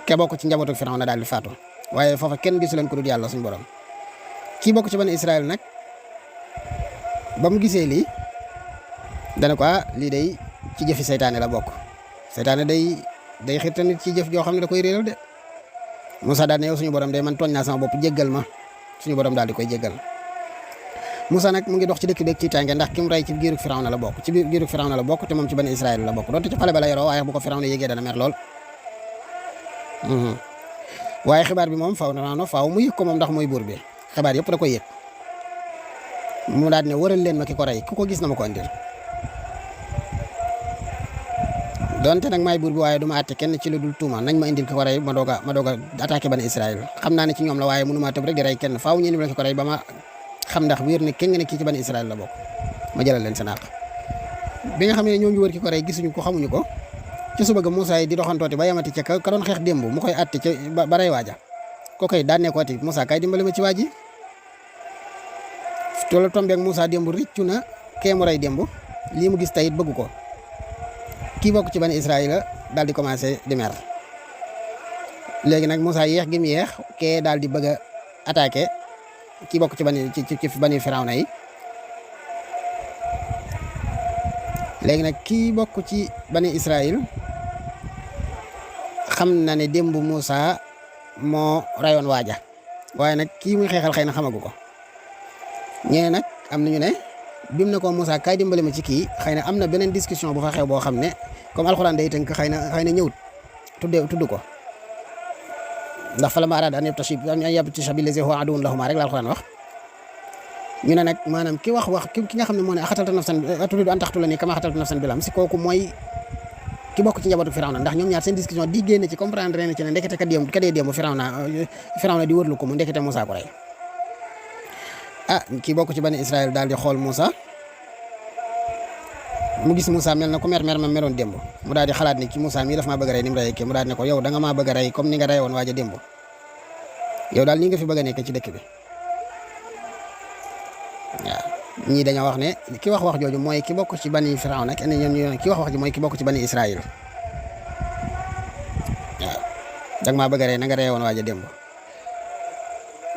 ke bokk ci njabootu Firawna daal di faatu waaye foofa kenn gisu leen ko dul yàlla suñu borom kii bokk ci bani Israël nag ba mu gisee lii dana ko lii day ci jëfi seytaane la bokk seytaane day xirta nit ci jëf joo xam ne da koy réeral de Moussa daal ne yow suñu borom day man tooñ naa sama bopp jéggal ma suñu borom daal di koy jéggal. Moussa nag mu ngi dox ci dëkk beeg ci tànge ndax ki mu rey ci giirug Firawna la bokk te moom ci bani Israël la bokk donte ci pale ba la yoroo waaye bu ko Firawna yégee dana mer lool. waaye xibaar bi moom faaw mu yëg ko moom ndax mooy buur bi xibaar yëpp da koy yëg mu daal ne wëral leen ma ki ko rey ku ko gis na ma ko andil donte nag maay buur bi waaye du ma àtte kenn ci lu dul tuuma nañ ma indil ki ko rey ma doog a attaqué bani Israël xam naa ne ci ñoom la waaye mënu maa tëb rek di rey kenn faaw ñu indil ki ko rey ba ma xam ndax wér ne kenn nga ne kii ci bani Israël la bokk ma jëlal leen seen àq bi nga xam ne ñoo ngi wër ki ko rey gisuñu ko xamuñu ko ci suba ga Moussa yi di doxantooti ba yamati ca ka doon xeex démb mu koy àtte ca ba rey waaja ko koy daan ne ko ati Moussa kay dimbale ma ci waaji tollu tombeeg Moussa démb rëccu na kee mu rey démb lii mu gis tey it bëgg ko kii bokk ci bani Israël daal di commencé di mer léegi nag Moussa yéex gi mu yéex kee daal di bëgg a attaqué kii bokk ci bani Firawna yi léegi nag kii bokk ci bani Israël xam na ne démb Moussa moo rayoon waaja waaye nag kii muy xeexal xëy na xamagu ko ñee nag am nañu ne bim ne ko Moussa kaay dimbale ma ci kii xëy na am na beneen discussion bu fa xew boo xam ne comme alxuraan day tënk xëy na ñëwut tudd ko ndax fa la ma araada an yabtasha billazi huwa aduwwun lahumaa rek la alxuraan wax ñu ne nag maanaam ki nga xam ne moo ne axatalta nafsan turiidu an taqtulanii kamaa qatalta nafsan bil amsi kooku mooy ki bokk ci njabootu Firawna ndax ñoom ñaar seen discussion di génne ci comprendre na ci ne ndekete ka dee démb Firawna di wërlu ko mu ndekete Moussa ko rey kii bokk ci bani Israël daal di xool Moussa mu gis Moussa mel na ku mer ma meroon démb mu daal di xalaat ne ci Moussa mii daf maa bëgg a rey ni mu reyee kii mu daal di ne ko yow da nga maa bëgg a rey comme ni nga reyoon waaja démb yow daal ni nga fi bëgg a nekk ci dëkk bi waaw ñii dañoo wax ne ki wax jooju mooy ki bokk ci bani Firawna kenn ñoom ki wax ji mooy ki bokk ci bani Israël waaw da nga maa bëgg a rey na nga reyoon waaja démb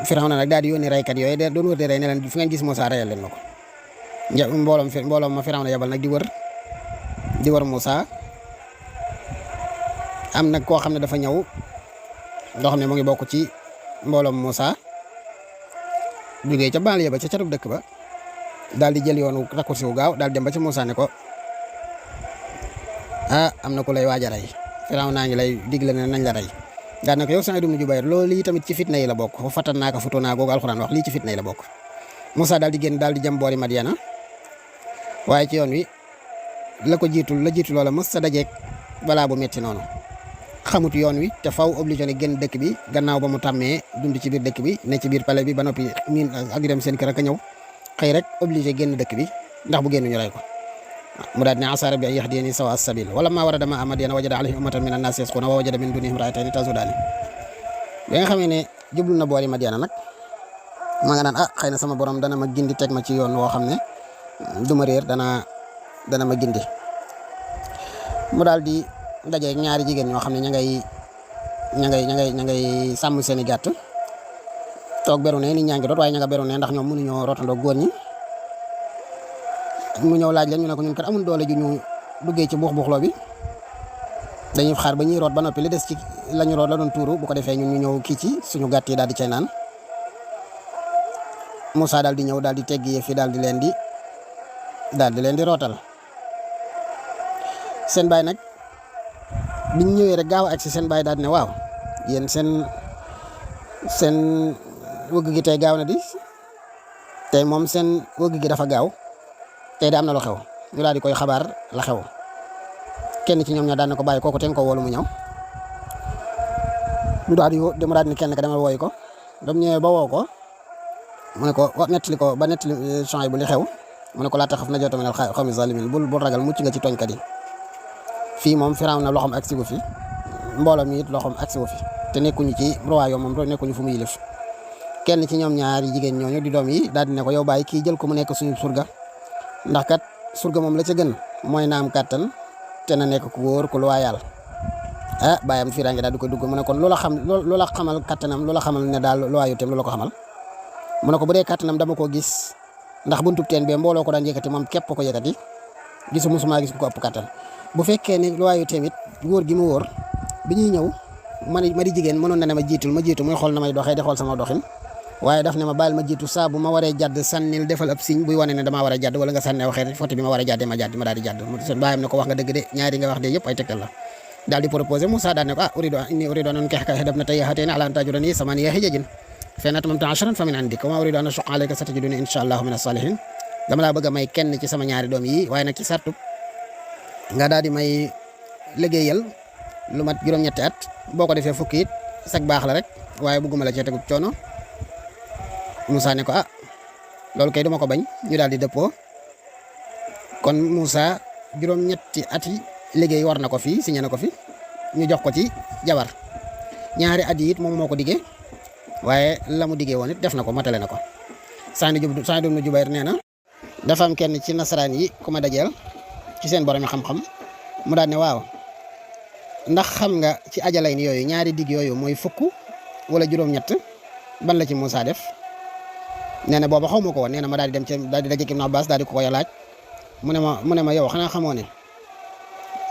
Firawna nag daal di yónni reykat yooyu de doon wër di rey ne leen fu ngeen gis Moussa reyal leen ma ko mbooloom ma Firawna yabal nag di wër Moussa am nag koo xam ne dafa ñëw loo xam ne mu ngi bokk ci mbooloom Moussa jógee ca banlieue ba ca catub dëkk ba daal di jël yoonu raccourci wu gaaw daal dem ba ci Moussa ne ko am na ku lay waaj a rey Firawna ngi lay digle ne nañ la rey daal na ko yow Saïd ibn Jubayr loolu lii tamit ci fitna yi la bokk fatan naa ko futu naa googu alxuraan wax lii ci fitna yi la bokk Moussa daal di génn daal di jëm boori Madiana waaye ci yoon wi la jiitu loola mës sa dajeeg balaa bu metti noonu xamut yoon wi te faw obligé ne génn dëkk bi gannaaw ba mu tàmmee dund ci biir dëkk bi ne ci biir palais bi ba noppi miin ak dem seen kër ak a ñëw xëy rek obligé génn dëkk bi ndax bu génn ñu rey ko mu daal ne asa rabbi an yahdiyani sawa as-sabil wala maa warada ma Madyana wajada alayhi ummatan min an-nas yasquna wa wajada min dunihim imra'atayni tazudaani bi nga xamee ne jublu na boori Madyana nag ma nga naan xëy na sama borom dana ma gindi teg ma ci yoon woo xam ne du ma réer dana ma gindi mu daal di dajeeg ñaari jigéen ñoo xam ne ña ngay sàmm seen i gàtt toog beru ne nit ñaa ngi root waaye ña nga beru ne ndax ñoom mënuñoo rootandoo góor ñi mu ñëw laaj leen ñu ne ko ñun kat amul doole ju ñu duggee ci buux-buuxloo bi dañuy xaar ba ñuy root ba noppi li des ci lañu root la doon tuuru bu ko defee ñun ñu ñëw kii ci suñu gàtt yi daal di cay naan Moussa daal di ñëw daal di teggi yëf yi daal di leen di rootal seen baay nag biñ ñëwee rek gaaw ak si seen baay daal di ne waaw yéen seen wëgg gi tey gaaw na di tey moom seen wëgg gi dafa gaaw tey de am na lu xew ñu daal di koy xabaar la xew kenn ci ñoom ñoo daan na ko bàyyi kooku te nga ko woolu mu ñëw ñu daal di dem daal di ne kenn ka demal wooyi ko ba mu ñëwee ba woo ko mu ne ko nettali ko ba nettali Shuayb bu li xew mu ne ko laa taxaf najawta minal qawmi zalimin bul ragal mucc nga ci tooñkat yi fii moom Firawna loxoom agsi wu fi mbooloo mi it loxoom agsi wu fi te nekkuñu ci royaume moom nekkuñu fu mu yilif kenn ci ñoom ñaari jigéen ñooñu di doom yi daal di ne ko yow bàyyi kii jël ko mu nekk suñu surga ndax kat surga moom la ca gën mooy na am kàttan te na nekk ku wóor ku loyal bàyyam fiiraange daal di ko dugg mu ne kon loola xamal kàttanam loola xamal ne daal loyautéem loola ko xamal mu ne ko bu dee kàttanam dama ko gis ndax buntub teen bee mbooloo ko daan yëkkati moom képp ko yëkkati musuma gis ku ko ëpp kàttan bu fekkee ne loyautéem it wóor gi mu wóor bi ñuy ñëw ma di jigéen mënoon na ne ma jiitu muy xool na may doxee di xool sama doxin waaye daf ne ma bàyyil ma jiitu saa bu ma waree jàdd sànnil defal ab signe buy wane ne damaa war a jàdd wala nga sànne waxee foto bi ma war a jàddee ma daal di jàdd bàyyam ne ko wax nga dëgg de ñaari nga wax de yëpp ay tegtal la daal di proposé Moussa daal ne ko inni uridu an unkihaka ibnatayya haatayni ala an ta'jurani samaniya hijajin fa in atmamta 'ashran fa min 'indik wa ma uridu an ashuqqa 'alayka satajiduni insha Allahu min as-salihin dama laa bëgg a may kenn ci sama ñaari doom yi waaye nag ci sartu nga daal di may liggéeyal lu mat juróom-ñetti at boo ko defee fukki it sag baax la rek waaye bëgguma la cee tegub coono Moussa ne ko loolu kay duma ko bañ ñu daal di dëppoo kon Moussa juróom-ñetti at yi liggéey war na ko fi signé na ko fi ñu jox ko ci jabar ñaari at yi it moom moo ko diggee waaye la mu diggee woon it def na ko matale na ko Saïd ibn Jubayr nee na dafa am kenn ci nasaraan yi ku ma dajeel ci seen borom xam-xam mu daal ne waaw ndax xam nga ci ajalay ni yooyu ñaari digg yooyu mooy fukk wala juróom-ñett ban la ci Moussa def nee na booba xaw ma ko woon nee na ma daal di dem ci daal di daje Ibn Abbas daal di ko laaj mu ne ma yow xanaa xamoo ne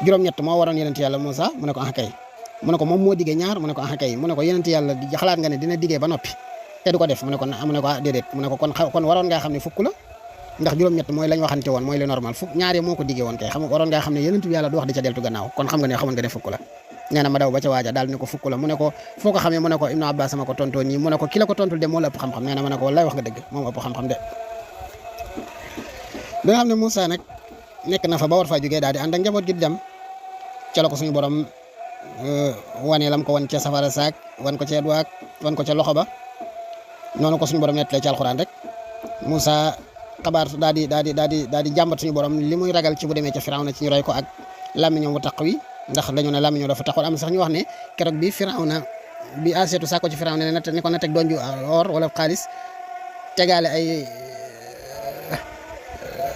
juróom-ñett moo waroon yonent yàlla Moussa mu ne ko kay mu ne ko moom moo diggee ñaar mu ne ko kay mu ne ko yonent yàlla xalaat nga ne dina diggee ba noppi te du ko def mu ne ko déedéet mu ne ko kon waroon ngaa xam ne fukk la ndax juróom-ñett mooy lañ waxante woon mooy le normal fukk ñaari moo ko diggee woon kay waroon ngaa xam ne yonent bi yàlla du wax di ca deltu gannaaw kon xamoon nga ne fukk la nee na ma daw ba ca waaja daal ne ko fukk la mu ne ko foo ko xamee mu ne ko Ibn Abbas sama ko tontoo nii mu ne ko ki la ko tontul de moo la ëpp xam-xam nee na ma ne ko wallaay wax nga dëgg moom ëpp xam-xam de bi nga xam ne Moussa nag nekk na fa ba war faa jógee daal di ànd ak njaboot gi di dem ca la ko suñu borom wane lam ko wan ca safara saak wan ko ca duwaak wan ko ca loxo ba noonu ko suñu borom nettalee ci alxuraan rek Moussa xabaar daal di jàmbat suñu borom li muy ragal ci bu demee ca Firawna ci ñu roy ko ak làmmiñam wu taq wi ndax dañu ne làmmiñam dafa taxoon am sax ñu wax ne keroog bi Firawna bi Aseetu sàkko ci Firawna ne ko na teg donju or wala xaalis tegaale ay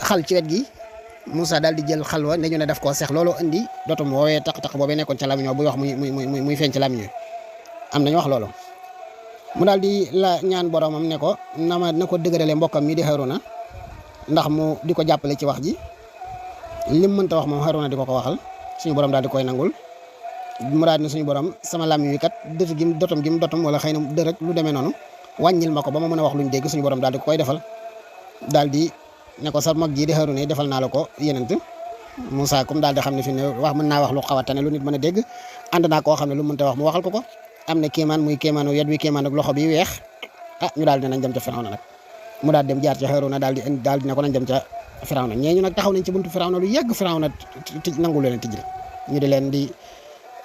xal ci wet gi Moussa daal di jël xalwa ne ñu ne daf koo seex looloo indi dootum woowee taq-taq boobee nekkoon ca làmmiñ buy wax muy feeñ ci làmmiñ am nañu wax loolu mu daal di la ñaan boromam ne ko na ko dëgërale mbokkam mi di Haruna ndax mu di ko jàppale ci wax ji lim mënta wax moom Haruna di ko waxal suñu borom daal di koy nangul mu daal di ne suñu borom sama làmmiñ wi kat dotom gi mu dotom wala xëy na dërëg lu demee noonu wàññil ma ko ba ma mën a wax luñ dégg suñu borom daal di koy defal daal di ne ko sa mag ji di Haruna defal naa la ko yenent Moussa comme daal di xam ne fi ne wax mën naa wax lu xaw a tane lu nit mën a dégg ànd naa koo xam ne lu mënta wax mu waxal ko am na kéemaan muy kéemaanu yet wi kéemaan ak loxo bi weex ñu daal di nañ dem ca Firawna nag mu daal dem jaar ca Haruna daal di ne ko nañ dem ca Firawna ñeeñu nag taxaw nañ ci buntu Firawna lu yàgg Firawna tij nangu leen tijjil ñu di leen di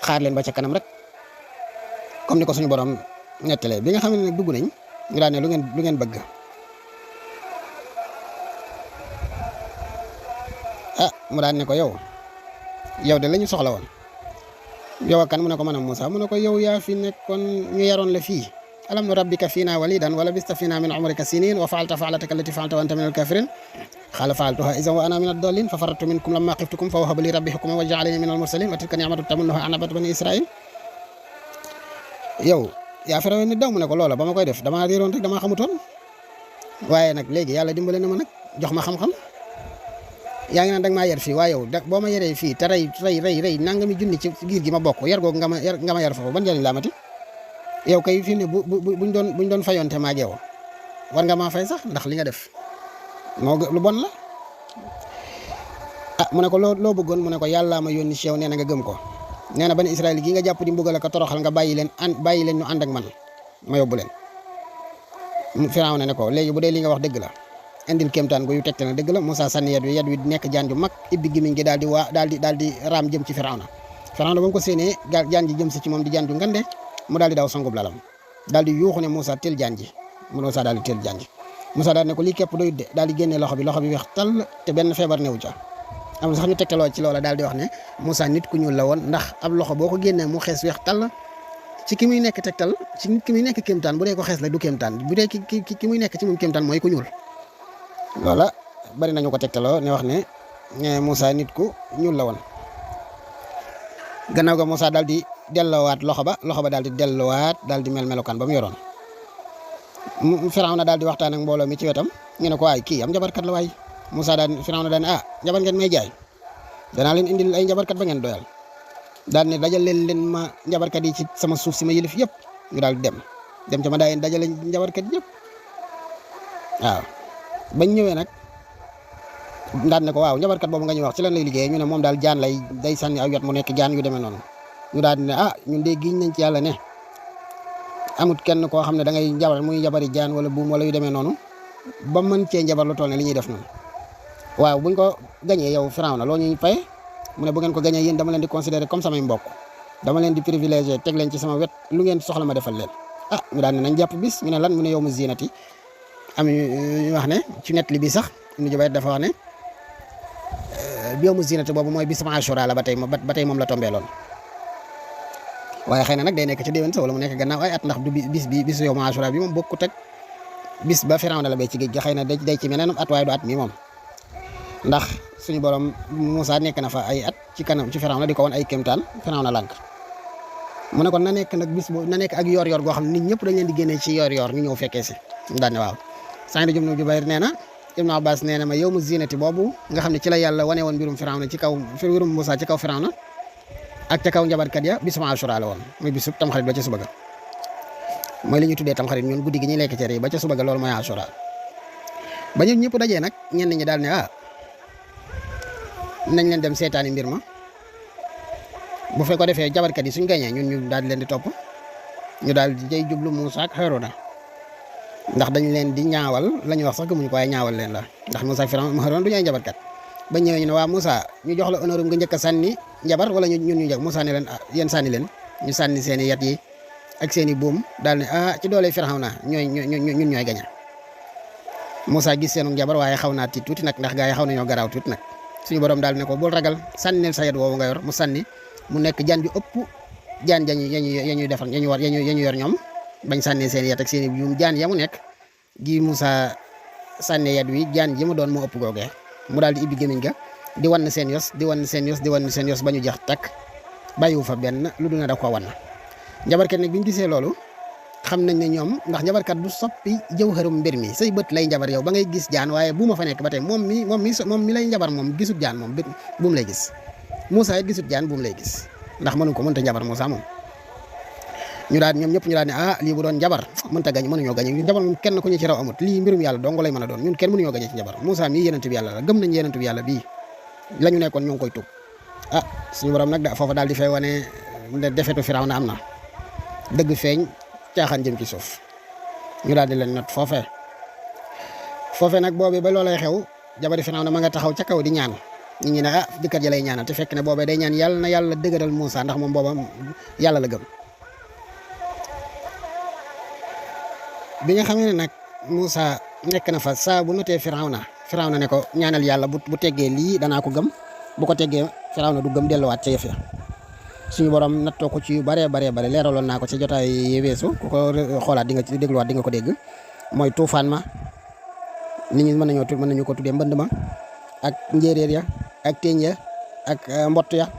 xaar leen ba ca kanam rek comme ni ko suñu borom nettalee bi nga xam ne nag dugg nañ ñu daal ne lu ngeen bëgg mu daan ne ko yow de la ñu soxla woon yow kan mu ne ko man a Moussa mu ne ko yow yaa fi nekkoon ñu yaroon la fii alam nu rabbika fiina walidan wala bista fiina min umrika sinin wa faalta faalataka allati faalta wa anta min alkafirin qaala faaltuha izan wa ana min addallin fa farartu minkum lamma xiftukum fa wahaba li rabbi hukman wa ja'alani min almursalin wa tilka ni'matu tamunnuha an abadtu bani israil yow yaa fi rawee nit daw mu ne ko loola ba ma koy def damaa réeroon rek damaa xamutoon waaye nag léegi yàlla dimbale na ma nag jox ma xam-xam yaa ngi naan dag maa yar fii waaye yow boo ma yaree fii te rey nangami junni ci giir gi ma bokk yar googu nga ma yar foofu ban njëriñ laa mati yow kay fii ne buñ doon fayonte maag yow war nga maa fay sax ndax li nga def moo lu bon la mu ne ko loo bëggoon mu ne ko yàllaa ma yónni ci yow nee na nga gëm ko nee na bani Israël gi nga jàpp di mbugal ko toroxal nga bàyyi leen ñu ànd ak man ma yóbbu leen Firawna ne ko léegi bu dee li nga wax dëgg la indil kéemtaan gu yu tegte na dëgg la Moussa sànni yat wi nekk jaan ju mag ibbi gimiñ gi daal di raam jëm ci Firawna ba mu ko séenee jaan ji jëm si ci moom di jaan ju ngande mu daal di daw songub lalam daal di yuuxu ne Moussa teel jaan ji Moussa daal di teel jaan ji Moussa daal ne ko lii képp doyut de daal di génne loxo bi weex tàll te benn feebar newu ca am sax ñu tegtaloo ci loola daal di wax ne Moussa nit ku ñuul la woon ndax ab loxo boo ko génnee mu xees weex tàll ci ki muy nekk tegtal ci nit ki muy nekk kéemtaan bu dee ko xees la du kéemtaan bu dee ki muy nekk ci moom kéemtaan mooy ku ñuul loola bari nañu ko tegtaloo ne wax ne Moussa nit ku ñuul la woon gannaaw ga Moussa daal di delloowaat loxo ba daal di delloowaat daal di melokaan ba mu yoroon Firawna daal di waxtaan ak mbooloo mi ci wetam ñu ne ko waay kii am njabarkat la waay Moussa Firawna daal ne njabar ngeen may jaay danaa leen indil ay njabarkat ba ngeen doyal daal ne dajal leen ma njabarkat yi ci sama suuf si ma yëlif yëpp ñu daal di dem ca ma daa yéen dajale njabarkat yëpp waaw bañ ñëwee nag daan ne ko waaw njabarkat boobu nga ñuy wax ci lan lay liggéey ñu ne moom daal jaan day sànni aw yat mu nekk jaan yu demee noonu ñu daal di ne ñun de giñ nañ ci yàlla ne amut kenn koo xam ne da ngay njabar muy njabari jaan wala buum wala yu demee noonu ba mën cee njabar lu toll ne li ñuy def noonu waaw buñ ko gañee yow Firawna loo ñuy fay mu ne bu ngeen ko gañee yéen dama leen di considérer comme samay mbokk dama leen di privilégié teg leen ci sama wet lu ngeen soxla ma defal leen ñu daal ne nañ jàpp bis ñu ne lan mu ne yow mu zinati am ñu wax ne ci net li bi sax Ibnu Jubayr dafa wax ne yow mu zinati boobu mooy bis Ashura la ba tey moom la tombee loon waaye xëy na nag day nekk ci déwén sa wala mu nekk gannaaw ay at ndax du bis yow mu Ashura bi moom bokkut ak bis ba Firawna la bay ci géej gi xëy na day ci meneenum at waaye du at mi moom ndax suñu borom Moussa nekk na fa ay at ci kanam ci Firawna di ko woon ay kéemtaan Firawna lànk mu ne kon na nekk nag bis boobu na nekk ak yor-yor goo xam ne nit ñëpp dañ leen di génnee ci yor-yor ñu ñëw fekkee si ñu daan ne waaw. Saïd ibn Jubayr nee na Ibn Abbas nee na ma yow mu zinati boobu nga xam ne ci la yàlla wane woon mbirum Firawna ci kaw mbirum Moussa ci kaw Firawna ak ca kaw njabarkat ya bisu Ashura la woon muy bisu tamxarit ba ca suba ga mooy li ñuy tuddee tamxarit ñun guddi gi ñuy lekk cere yi ba ca suba ga loolu mooy Ashura ba ñun ñëpp dajee nag ñenn ñi daal ne nañ leen dem seetaani mbir ma bu fekk ko defee jabarkat yi suñ gañee ñun ñu daal di leen di topp ñu daal di jay jublu Moussa ak Harouna ndax dañ leen di ñaawal la ñuy wax sax gëmuñu ko waaye ñaawal leen la ndax Moussa ak Harouna du ñu ay jabarkat ba ñëwee ñu ne waa Moussa ñu jox la honneur nga njëkk a sànni njabar wala ñun ñu njëkk Moussa ne leen yéen sànni leen ñu sànni seen i yat yi ak seen i buum daal ne ci doole Firawna ñun ñooy gañe Moussa gis seenu njabar waaye xaw naa tiit tuuti nag ndax gaa yi xaw nañoo garaaw tuuti nag suñu borom daal ne ko bul ragal sànnil sa yat woowu nga yor mu sànni mu nekk jaan ju ëpp jaan yañuy defar yañu yor ñoom bañ sànnee seen yat ak seen i buum jaan ya mu nekk gi Moussa sànnee yat wi jaan ji mu doon moo ëpp googee mu daal di ibbi gémmiñ ga di wan seen yos ba ñu jeex takk bàyyiwu fa benn lu dul na da ko wan njabarkat nag bi ñu gisee loolu xam nañ ne ñoom ndax njabarkat du soppi jawharum mbir mi say bët lay njabar yow ba ngay gis jaan waaye bu ma fa nekk ba tey moom mi lay njabar moom gisut jaan moom buum lay gis Moussa it gisut jaan buum lay gis ndax mënta njabar Moussa moom ñu daal ñoom ñëpp ñu daal ne lii bu doon njabar mënuñoo gañ njabar moom kenn ku ñu ci raw amut lii mbirum yàlla dong lay mën a doon ñun kenn mënuñoo gañe ci njabar Moussa mii yenentu bi yàlla la gëm nañ yenentu bi yàlla bii la ñu nekkoon ñoo ngi koy tub suñu borom nag foofa daal di fay wane defetu Firawna am na dëgg feeñ caaxaan jëm ci suuf ñu daal di leen not foofee nag boobu ba loolay xew jabari Firawna ma nga taxaw ca kaw di ñaan nit ñi ne jëkkër ja lay ñaanal te fekk ne boobee day ñaan yàlla na yàlla dëgëral Moussa ndax moom booba yàlla la gëm. bi nga xamee ne nag Moussa nekk na fa saa bu notee Firawna ne ko ñaanal yàlla bu teggee lii danaa ko gëm bu ko teggee Firawna du gëm delluwaat ca yëf ya suñu borom nattoo ko ci yu baree leeraloon naa ko ci jotaay yi weesu ku ko xoolaat di nga ci dégluwaat di nga ko dégg mooy tuufaan ma nit ñi mën nañu ko tuddee mbënd ma ak njéeréer ya ak teeñ ya ak mbott ya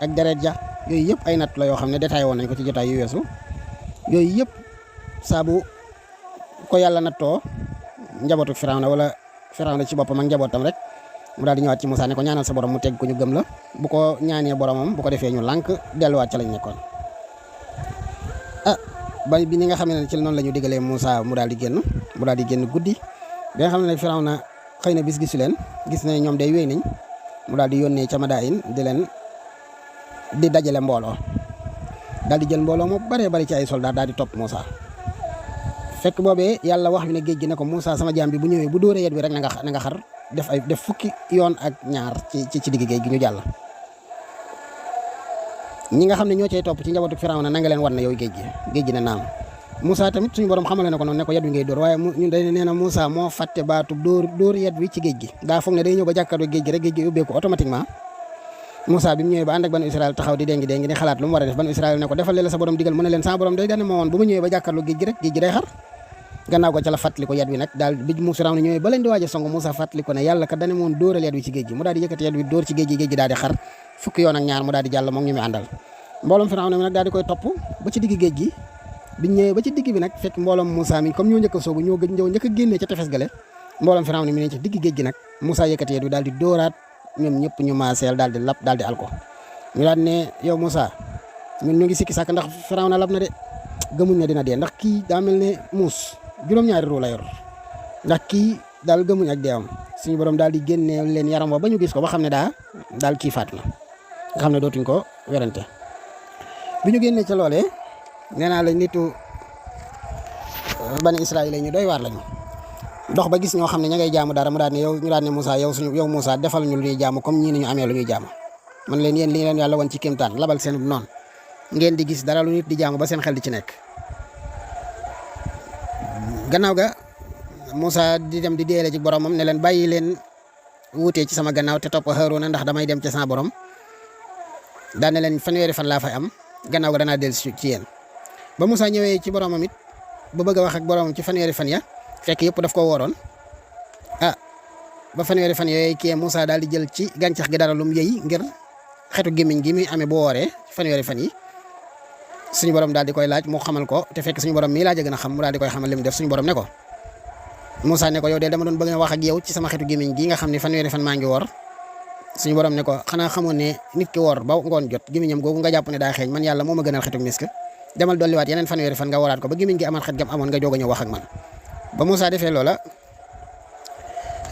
ak deret ja yooyu yëpp ay natt la yoo xam ne détaillé woon nañ ko ci jotaay yu weesu yooyu yëpp saabu ko yàlla nattoo njabootu Firawna wala Firawna ci boppam ak njabootam rek mu daal di ñëwaat ci Moussa ne ko ñaanal sa borom mu teg ko ñu gëm la bu ko ñaanee boromam bu ko defee ñu lànk delluwaat ca lañ nekkoon. ba bi ni nga xam ne ci noonu la ñu diggalee Moussa mu daal di génn guddi bi nga xam ne Firawna xëy na bis gisu leen gis ne ñoom day wéy nañ mu daal di yónnee ca Madayin di dajale mbooloo daal di jël mbooloo mu bari ci ay soldat daal di topp Moussa. fekk boobee yàlla wax bi ne géej gi ne ko Moussa sama jaam bi bu ñëwee bu dóoree yet bi rek na nga xar def fukki yoon ak ñaar ci digg géej gi ñu jàll. ñi nga xam ne ñoo cay topp ci njabootu Firawna na nga leen wan ne yow géej gi ne naam. Moussa tamit suñu borom xamale na ko noonu ne ko yet wi ngay dóor waaye ñun day nee na Moussa moo fàtte baatu dóor yet wi ci géej gi daa foog ne day ñëw ba jàkkaarloo géej gi rek géej gi ubbeeku automatiquement. Moussa bi mu ñëwee ba ànd ak banu Israël taxaw di déngi di xalaat lu mu war a def banu Israël ne ko defal la sa borom digal mu ne leen sa borom day dane ma woon bu ma ñëwee ba jàkkaarloo géej gi rek géej gi day xar. gannaaw ko ca la fàttali ko yet wi nag daal bi mu Firawna ñëwee ba leen di waaj a song Moussa fàttali ko ne yàlla kat dane moon dóoral yet wi ci géej gi mu daal di yëkkati yet wi dóor ci géej gi daal di xar fukki yoon ak ñaar mu daal di jàll moom ñu mu àndal mbooloom Firawna mi nag daal di koy topp ba ci digg géej gi biñ ñëwee ba ci digg bi nag fekk mbooloom Moussa mi comme ñoo njëkk a soobu ñoo njëkk a génnee ca tefes gale mbooloom Firawna mi ne ci digg géej gi nag Moussa yëkkati yet wi daal di dóoraat ñoom ñëpp ñu maaseel daal di lap daal di alko ñu daal ne yow Moussa ñun ñu ngi sikki sàkk ndax Firawna lab na de gëmuñ ne dina dee ndax kii daa mel ne muus juróom-ñaari ruu la yor ndax kii daal gëmuñ ak deewam suñu borom daal di génne leen yaram ba ñu gis ko ba xam ne daal kii faatu na nga xam ne dootuñ ko werante bi ñu génnee ca loolee nee naa la nitu bani Israël ñu doy waar lañu dox ba gis ñoo xam ne ña ngay jaamu dara mu daal ne ñu daal ne Moussa yow Moussa defal ñu lu ñuy jaamu comme ñii ni ñu amee lu ñuy jaamu man leen yéen li leen yàlla woon ci kéemtaan labal seen noonu ngeen di gis dara lu nit di jaamu ba seen xel di ci nekk. gannaaw ga Moussa di dem di deele ci boromam ne leen bàyyi leen wuutee ci sama gannaaw te topp Haaruna ndax damay dem ci sama borom daan ne leen fanweeri fan laa fay am gannaaw ga danaa dellu ci yéen. ba Moussa ñëwee ci boromam it ba bëgg a wax ak boromam ci fanweeri fan ya fekk yëpp daf ko wooroon ba fanweeri fan yooyu kii Moussa daal di jël ci gàncax gi dara lum yëy ngir xetu gémmiñ gi muy amee bu wooree fanweeri fan yi suñu borom daal di koy laaj mu xamal ko te fekk suñu borom mii laaj a gën a xam mu daal di koy xamal li mu def suñu borom ne ko Moussa ne ko yow de dama doon bëgg a wax ak yow ci sama xetu gémmiñ gi nga xam ne fanweeri fan maa ngi woor suñu borom ne ko xanaa xamoon ne nit ki woor ba ngoon jot gémmiñam googu nga jàpp ne daa xeeñ man yàlla moo ma gënal xetu misk demal dolliwaat yeneen fanweeri fan nga wooraat ko ba gémmiñ gi amal xet gam amoon nga joog a ñëw wax ak man ba Moussa defee loola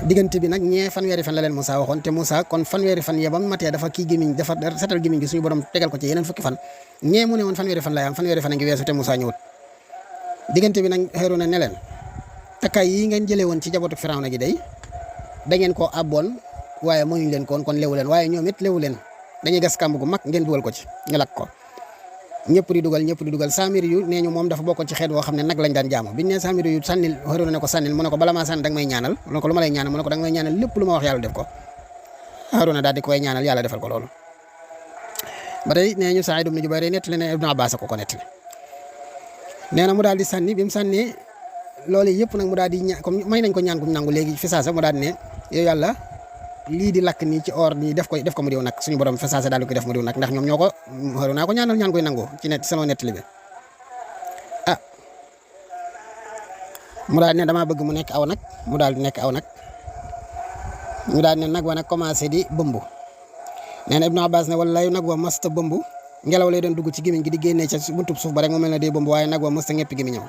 diggante bi nag ñee fanweeri fan la leen Moussa waxoon te Moussa kon fanweeri fan ya ba mu matee dafa kii gémmiñ dafa setal gémmiñ gi suñu borom tegal ko ci yeneen fukki fan ñee mu ne woon fanweeri fan lay am fanweeri fan a ngi weesu te Moussa ñëwut diggante bi nag Haaruna ne leen takkaay yi ngeen jëlee woon ci jabootu Firawna gi day da ngeen koo abboon waaye mënuñ leen koon kon lewu leen waaye ñoom it lewu leen dañuy gas kàmb gu mag ngeen dugal ko ci ñu lakk ko ñëpp di dugal Samiri yu nee ñu moom dafa bokkoon ci xeet woo xam ne nag lañ daan jaamu biñ ne Samiri yu sànnil Haaruna ne ko sànnil mu ne ko bala maa sànni danga may ñaanal mu ne ko lu ma lay ñaanal mu ne ko danga may ñaanal lépp lu ma wax yàlla def ko Haaruna daal di koy ñaanal yàlla defal ko loolu ba tey nee ñu Saïd ibn Jubayr nettali ne Ibnu Abbas ko nettali nee na mu daal di sànni bi mu sànnee loolu yëpp nag mu daal di comme may nañ ko ñaan guñ nangu léegi fi saasa mu daal di ne yow yàlla lii di lakk nii ci or nii def ko mu diw nag suñu borom fa saasa daal di ko def mu diw nag ndax ñoom ñoo ko Haaruna ko ñaanal ñaan koy nangu ci net sama nettali bi mu daal ne damaa bëgg mu nekk aw nag mu daal di nekk aw nag ñu daal ne nag wa nag commencé di bëmbu nee na Ibnu Abbas ne wala nag wa masta bëmbu ngelaw lay doon dugg ci gémmiñ gi di génnee ca buntub suuf ba rek mu mel ne day bëmbu waaye nag wa masta ñëpp gémmiñam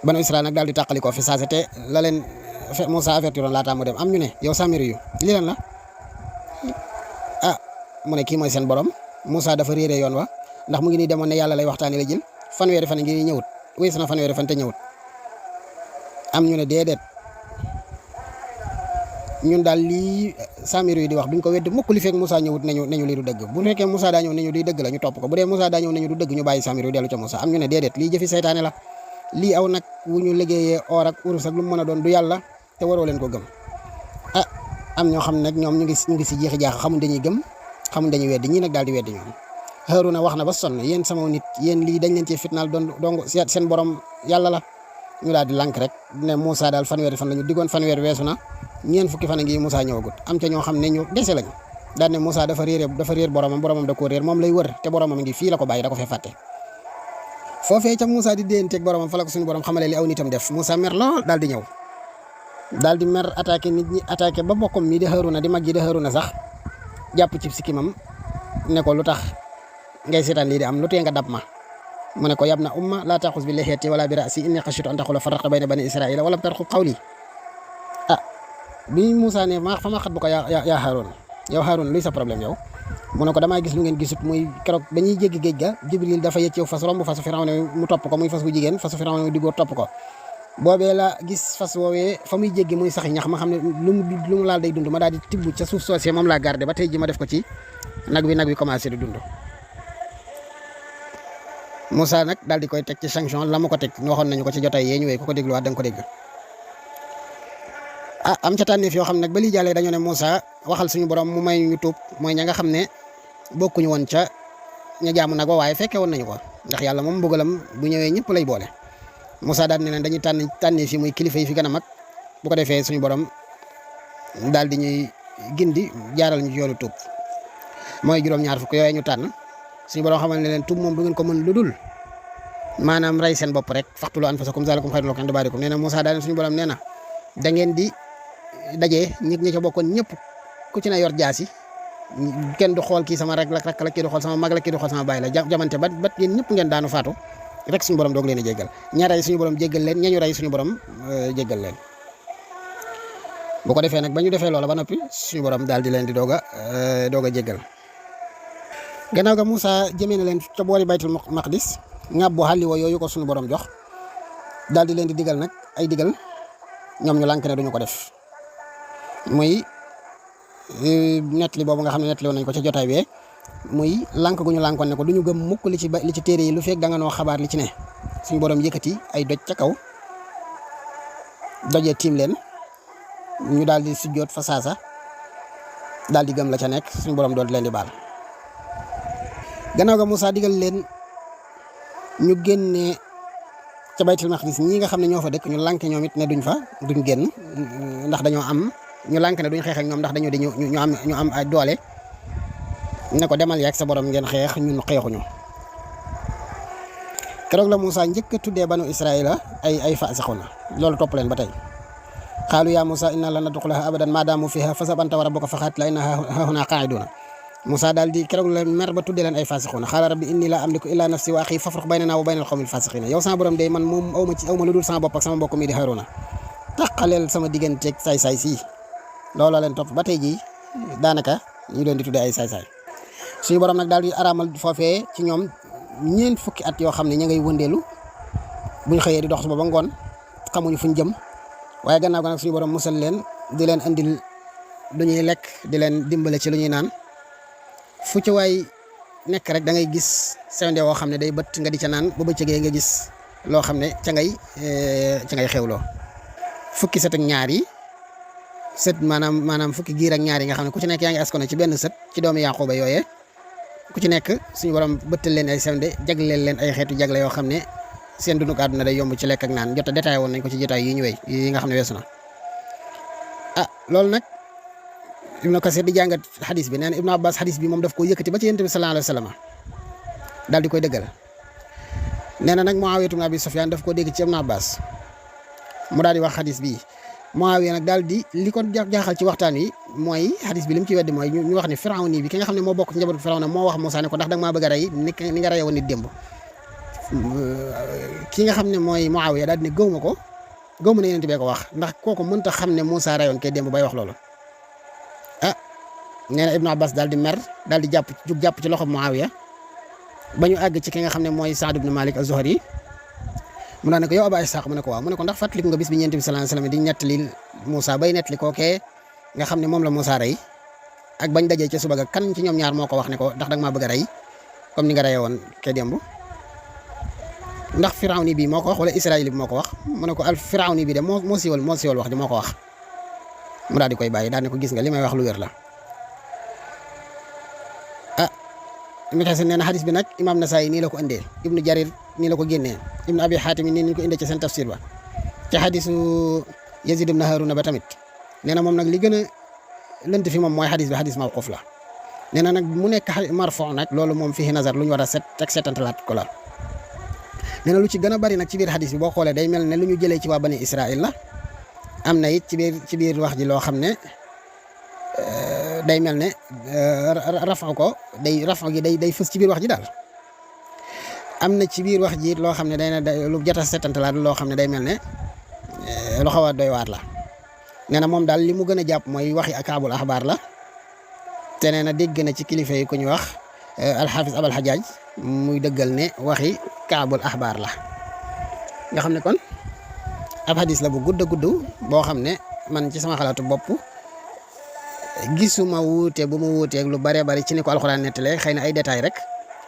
banu Israël nag daal di tàqali ko fi saase te la leen Moussa avertiroon laataa mu dem am ñu ne yow Samiri yu lii lan la mu ne kii mooy seen borom Moussa dafa réeree yoon wa ndax mu ngi nii demoon ne yàlla lay waxtaanee la jël fanweeri fan ngi ñëwut wéy na fanweeri fan te ñëwut am ñu ne déedéet ñun daal lii Samiri yi di wax duñ ko weddi mukk li fekk Moussa ñëwut nañu lii du dëgg bu fekkee Moussa daa ñëw nañu lii dëgg la ñu topp ko bu dee Moussa daa ñëw nañu du dëgg ñu bàyyi Samiri yi dellu ca Moussa am ñu ne déedéet lii jëfi saytaane la lii aw nag wu ñu liggéeyee or ak urus ak lu mu mën a doon du yàlla te waroo leen ko gëm ah am ñoo xam ne nag ñoom ñu ngi si jeexi jaax xamuñ dañuy gëm xamuñ dañuy weddi ñii nag daal di weddi ñoom Haaruna wax na ba sonn yéen sama nit yéen lii dañ leen ci fitnaal doon seen borom yàlla la ñu daal di lànk rek ne Moussa daal fanweeri fan la ñu diggoon fanweer weesu na ñeen fukki fan a ngi Moussa ñëwagut am ca ñoo xam ne ñu dese lañu daal ne Moussa dafa réer boromam da koo réer moom lay wër te boromam ngi fii la ko bàyyi da ko fee fàtte foofee ca Moussa di déenteeg boromam fa la ko suñu borom xamale li aw nitam def Moussa mer lool daal di ñëw daal di mer attaqué nit ñi attaqué ba bokkam mi di Haaruna di mag ji di Haaruna sax jàpp ci sikimam ne ko lu tax ngay seetaan lii di am lu tee nga dab ma mu ne ko yab na umma laa taxus bi lihiyati wala bi ra'si inni xashitu an taqula farraqta bayna bani israila wala tarqub qawli ah bi Moussa ne fa ma xat bu ko yaa Haaruna yow Haaruna luy sa problème yow mu ne ko damaa gis lu ngeen gisut muy keroog ba ñuy jéggi géej ga Jibril dafa yëccew fas romb fasu Firawna mu topp ko muy fas bu jigéen fasu Firawna di góor topp ko boobee la gis fas woowee fa muy jéggi muy saxi ñax ma xam ne lu mu laal day dund ma daal di tibb ca suuf soosee moom laa gardé ba tey ji ma def ko ci nag wi commencé di dund Moussa nag daal di koy teg ci sanction la ma ko teg waxoon nañu ko ci jotaay yee ñu wéy ku ko dégluwaat da nga ko dégg ah am ca tànneef yoo xam ne nag ba lii jàllee dañoo ne Moussa waxal suñu borom mu may ñu tuub mooy ña nga xam ne bokkuñu woon ca ña jaamu nag waaye fekke woon nañu ko ndax yàlla moom mbugalam bu ñëwee ñëpp lay boole Moussa daal ne leen dañuy tànneef yi muy kilifa yi fi gën a mag bu ko defee suñu borom daal di ñuy gindi jaaral ñu yoonu tuub mooy juróom-ñaar fukk yooyu ñu tànn suñu borom xamal ne leen tuub moom du ngeen ko mën lu dul maanaam rey seen bopp rek faqtulu anfusakum zalikum khayrun lakum inda barikum nee na Moussa daal suñu borom nee na da ngeen di daje ñi ca bokkoon ñëpp ku ci na yor jaasi kenn du xool kii sama rek la kii du xool sama mag la kii du xool sama baay la jamante ba yéen ñëpp ngeen daanu faatu rek suñu borom doog leen a jéggal ña rey suñu borom jéggal leen ñañu rey suñu borom jéggal leen bu ko defee nag ba ñu defee loola ba noppi suñu borom daal di leen di doog a jéggal gannaaw ga Moussa jëmee na leen ca boori baytul maqdis ngàbbu xàlliwoo yooyu ko suñu borom jox daal di leen di digal nag ay digal ñoom ñu lànk ne duñu ko def muy nettali boobu nga xam ne nettali woon nañ ko ca jotaay bee muy lànk gu ñu lànkoon ne ko du ñu gëm mukk li ci téere yi lu fekk da nga noo xabaar li ci ne suñu borom yëkkati ay doj ca kaw dojee tiim leen ñu daal di sujjoot fa saasa daal di gëm la ca nekk suñu borom doon leen di baal. gannaaw ga Moussa digal leen ñu génne ca baytul maqdis ñi nga xam ne ñoo fa dëkk ñu lànk ñoom it ne duñ génn ndax dañoo am ñu lànk ne duñ xeex ak ñoom ndax ñu am ay doole ne ko demal yaag sa borom ngeen xeex ñun xeexuñu. keroog la Moussa njëkk a tuddee banu Israila ay faasiquna loolu topp leen ba tey qaalu yaa Moussa inna lan nadxulaha abadan ma daamu fiha fasab anta wa rabbuka faqaatilaa inna haahunaa qaa'iduuna Moussa daal di keroog la mer ba tuddee leen ay faasiquna qaala rabbi inni laa amliku illaa nafsi wa axii fafruq baynanaa wa bayna al-qawmi al-faasiqiina yow sama borom de man moom aw ma lu dul sama bopp ak sama mbokk mi di Haaruna taqaleel sama digganteeg saay-saay sii looloo leen topp ba tey jii daanaka ñu leen di tuddee ay saay-saay suñu borom nag daal di araamal foofee ci ñoom ñeent fukki at yoo xam ne ña ngay wëndeelu buñ xëyee di dox suba ba ngoon xamuñu fuñ jëm waaye gannaaw ga nag suñu borom musal leen di leen andil lu ñuy lekk di leen dimbale ci lu ñuy naan fu ci waay nekk rek da ngay gis sewnde woo xam ne day bët nga di ca naan bu bëccëgee nga gis loo xam ne ca ngay xewloo fukki sët ak ñaar yi sët maanaam fukki giir ak ñaar yi nga xam ne ku ci nekk yaa ngi askono ci benn sët ci doomu Yaquba yooyee ku ci nekk suñu borom bëttal leen ay sewnde jagleel leen ay xeetu jagle yoo xam ne seen dunduk àdduna day yomb ci lekk ak naan jot a détaillé woon nañ ko ci jotaay yi ñu wéy yi nga xam ne weesu na loolu nag Ibnu Kasir di jàngat xadis bi nee na Ibnu Abbas xadis bi moom daf ko yëkkati ba ci Yonent bi sallallahu alayhi wa sallam daal di koy dëggal nee na nag Muawiya ibn Abi Sufyaan daf koo dégg ci Ibnu Abbas mu daal di wax xadis bi Muawiya nag daal di li ko jaaxal ci waxtaan wi mooy xadis bi li mu ci weddi mooy ñu wax ne Firawni bi ki nga xam ne moo bokk ci njabootu Firawna moo wax Moussa ne ko ndax da nga maa bëgg a rey ni nga reyewoon nit démb ki nga xam ne mooy Muawiya daal di ne gëw ma ne Yonent bi ko wax ndax kooku mënta xam ne Moussa reyoon kay démb bay wax loolu nee na Ibnu Abbas daal di mer daal di jàpp ci loxo Muawiya ba ñu àgg ci ki nga xam ne mooy Saad ibn Malik az-Zuhri mu daan ne ko yow Aba Ishaq mu ne ko waaw mu ne ko ndax fàttaliku nga bis bi Yonent bi sallallahu alayhi wasallam di nettali Moussa bay nettali kookee nga xam ne moom la Moussa rey ak bañ dajee ca suba ga kan ci ñoom ñaar moo ko wax ne ko ndax danga maa bëgg a rey comme ni nga reyee woon kee démb ndax Firawni bi moo ko wax wala Israël bi moo ko wax mu ne ko al Firawni bi de moo siiwal wax ji moo ko wax mu daal di koy bàyyi daal ne ko gis nga li may wax lu wér la. Ibnu Kathir nee na xadis bi nag imaam Nasaayi nii la ko indee Ibnu Jarir nii la ko génnee Ibnu Abi Xaatim nii ñu ko indee ci seen tafsir ba ci xadisu Yazid ibn Haruna ba tamit nee na moom nag li gën a lënt fi moom mooy xadis bi xadis mawquf la nee na nag mu nekk marfu nag loolu moom fii nazar lu ñu war a setantalaat ko la. nee na lu ci gën a bari nag ci biir xadis bi boo xoolee day mel ne lu ñu jëlee ci waa bani Israël la am na it ci biir wax ji loo xam ne day mel ne rafa gi day fës ci biir wax ji daal am na ci biir wax ji loo xam ne day na lu jot a setantalaat loo xam ne day mel ne lu xaw a doy waar la nee na moom daal li mu gën a jàpp mooy waxi akaabul axbaar la te nee na dégg na ci kilifa yi ku ñu wax alxaafis abal xajaaj muy dëggal ne waxi kaabul axbaar la nga xam ne kon ab xadis la bu gudd a gudd boo xam ne man ci sama xalaatu bopp gisuma wuute bu mu wuuteeg lu bare bari ci ni ko alxuraan nettalee xëy na ay détails rek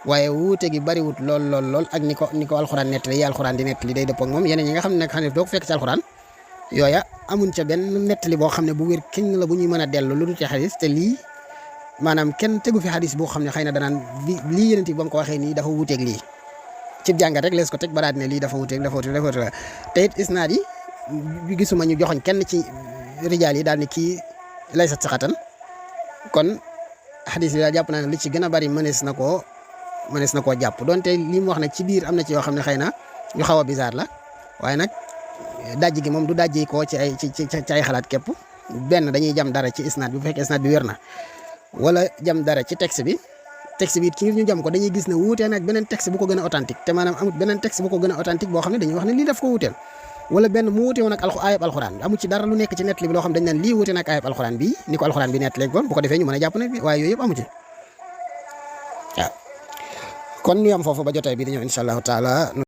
waaye wuute gi bariwut lool ak ni ko alxuraan nettalee yi alxuraan di nettali day dëppoo ak moom yeneen yi nga xam ne nag doo ko fekk ci alxuraan yooya amuñ ca benn nettali boo xam ne bu wér kiñ la bu ñuy mën a dellu lu dul ci xadis te lii maanaam kenn tegu fi xadis boo xam ne xëy na danaan lii yeneen yi ba mu ko waxee nii dafa wuuteeg lii ci jàngat rek lees ko teg ba daal ne lii dafa wuuteeg te it isnaad yi gisuma ñu joxoñ kenn ci rijaal yi daal ni kii laysat sixatan kon xadis bi daal jàpp naa ne li ci gën a bari mënees na koo jàpp donte li mu wax nag ci biir am na ci yoo xam ne xëy na ñu xaw a bizarre la waaye nag dajji gi moom du dajji koo ci ay xalaat képp benn dañuy jam dara ci isnaad bi bu fekkee isnaad bi wér na wala jam dara ci texte bi ci ñu jam ko dañuy gis ne wuutee nag beneen texte bu ko gën a authentique te maanaam amut beneen texte bu ko gën a authentique boo xam ne dañuy wax ne lii daf ko wuuteel wala benn mu wuute woon ak ayab alxuraan amu ci dara lu nekk ci nettali bi loo xam dañ naan lii wuute nag ayab alxuraan bi ni ko alxuraan bi nettali kon bu ko defee ñu mën a jàpp ne waaye yooyu yëpp amu ci waaw kon ñu am foofu ba jotaay bi di ñëw incha allahu taala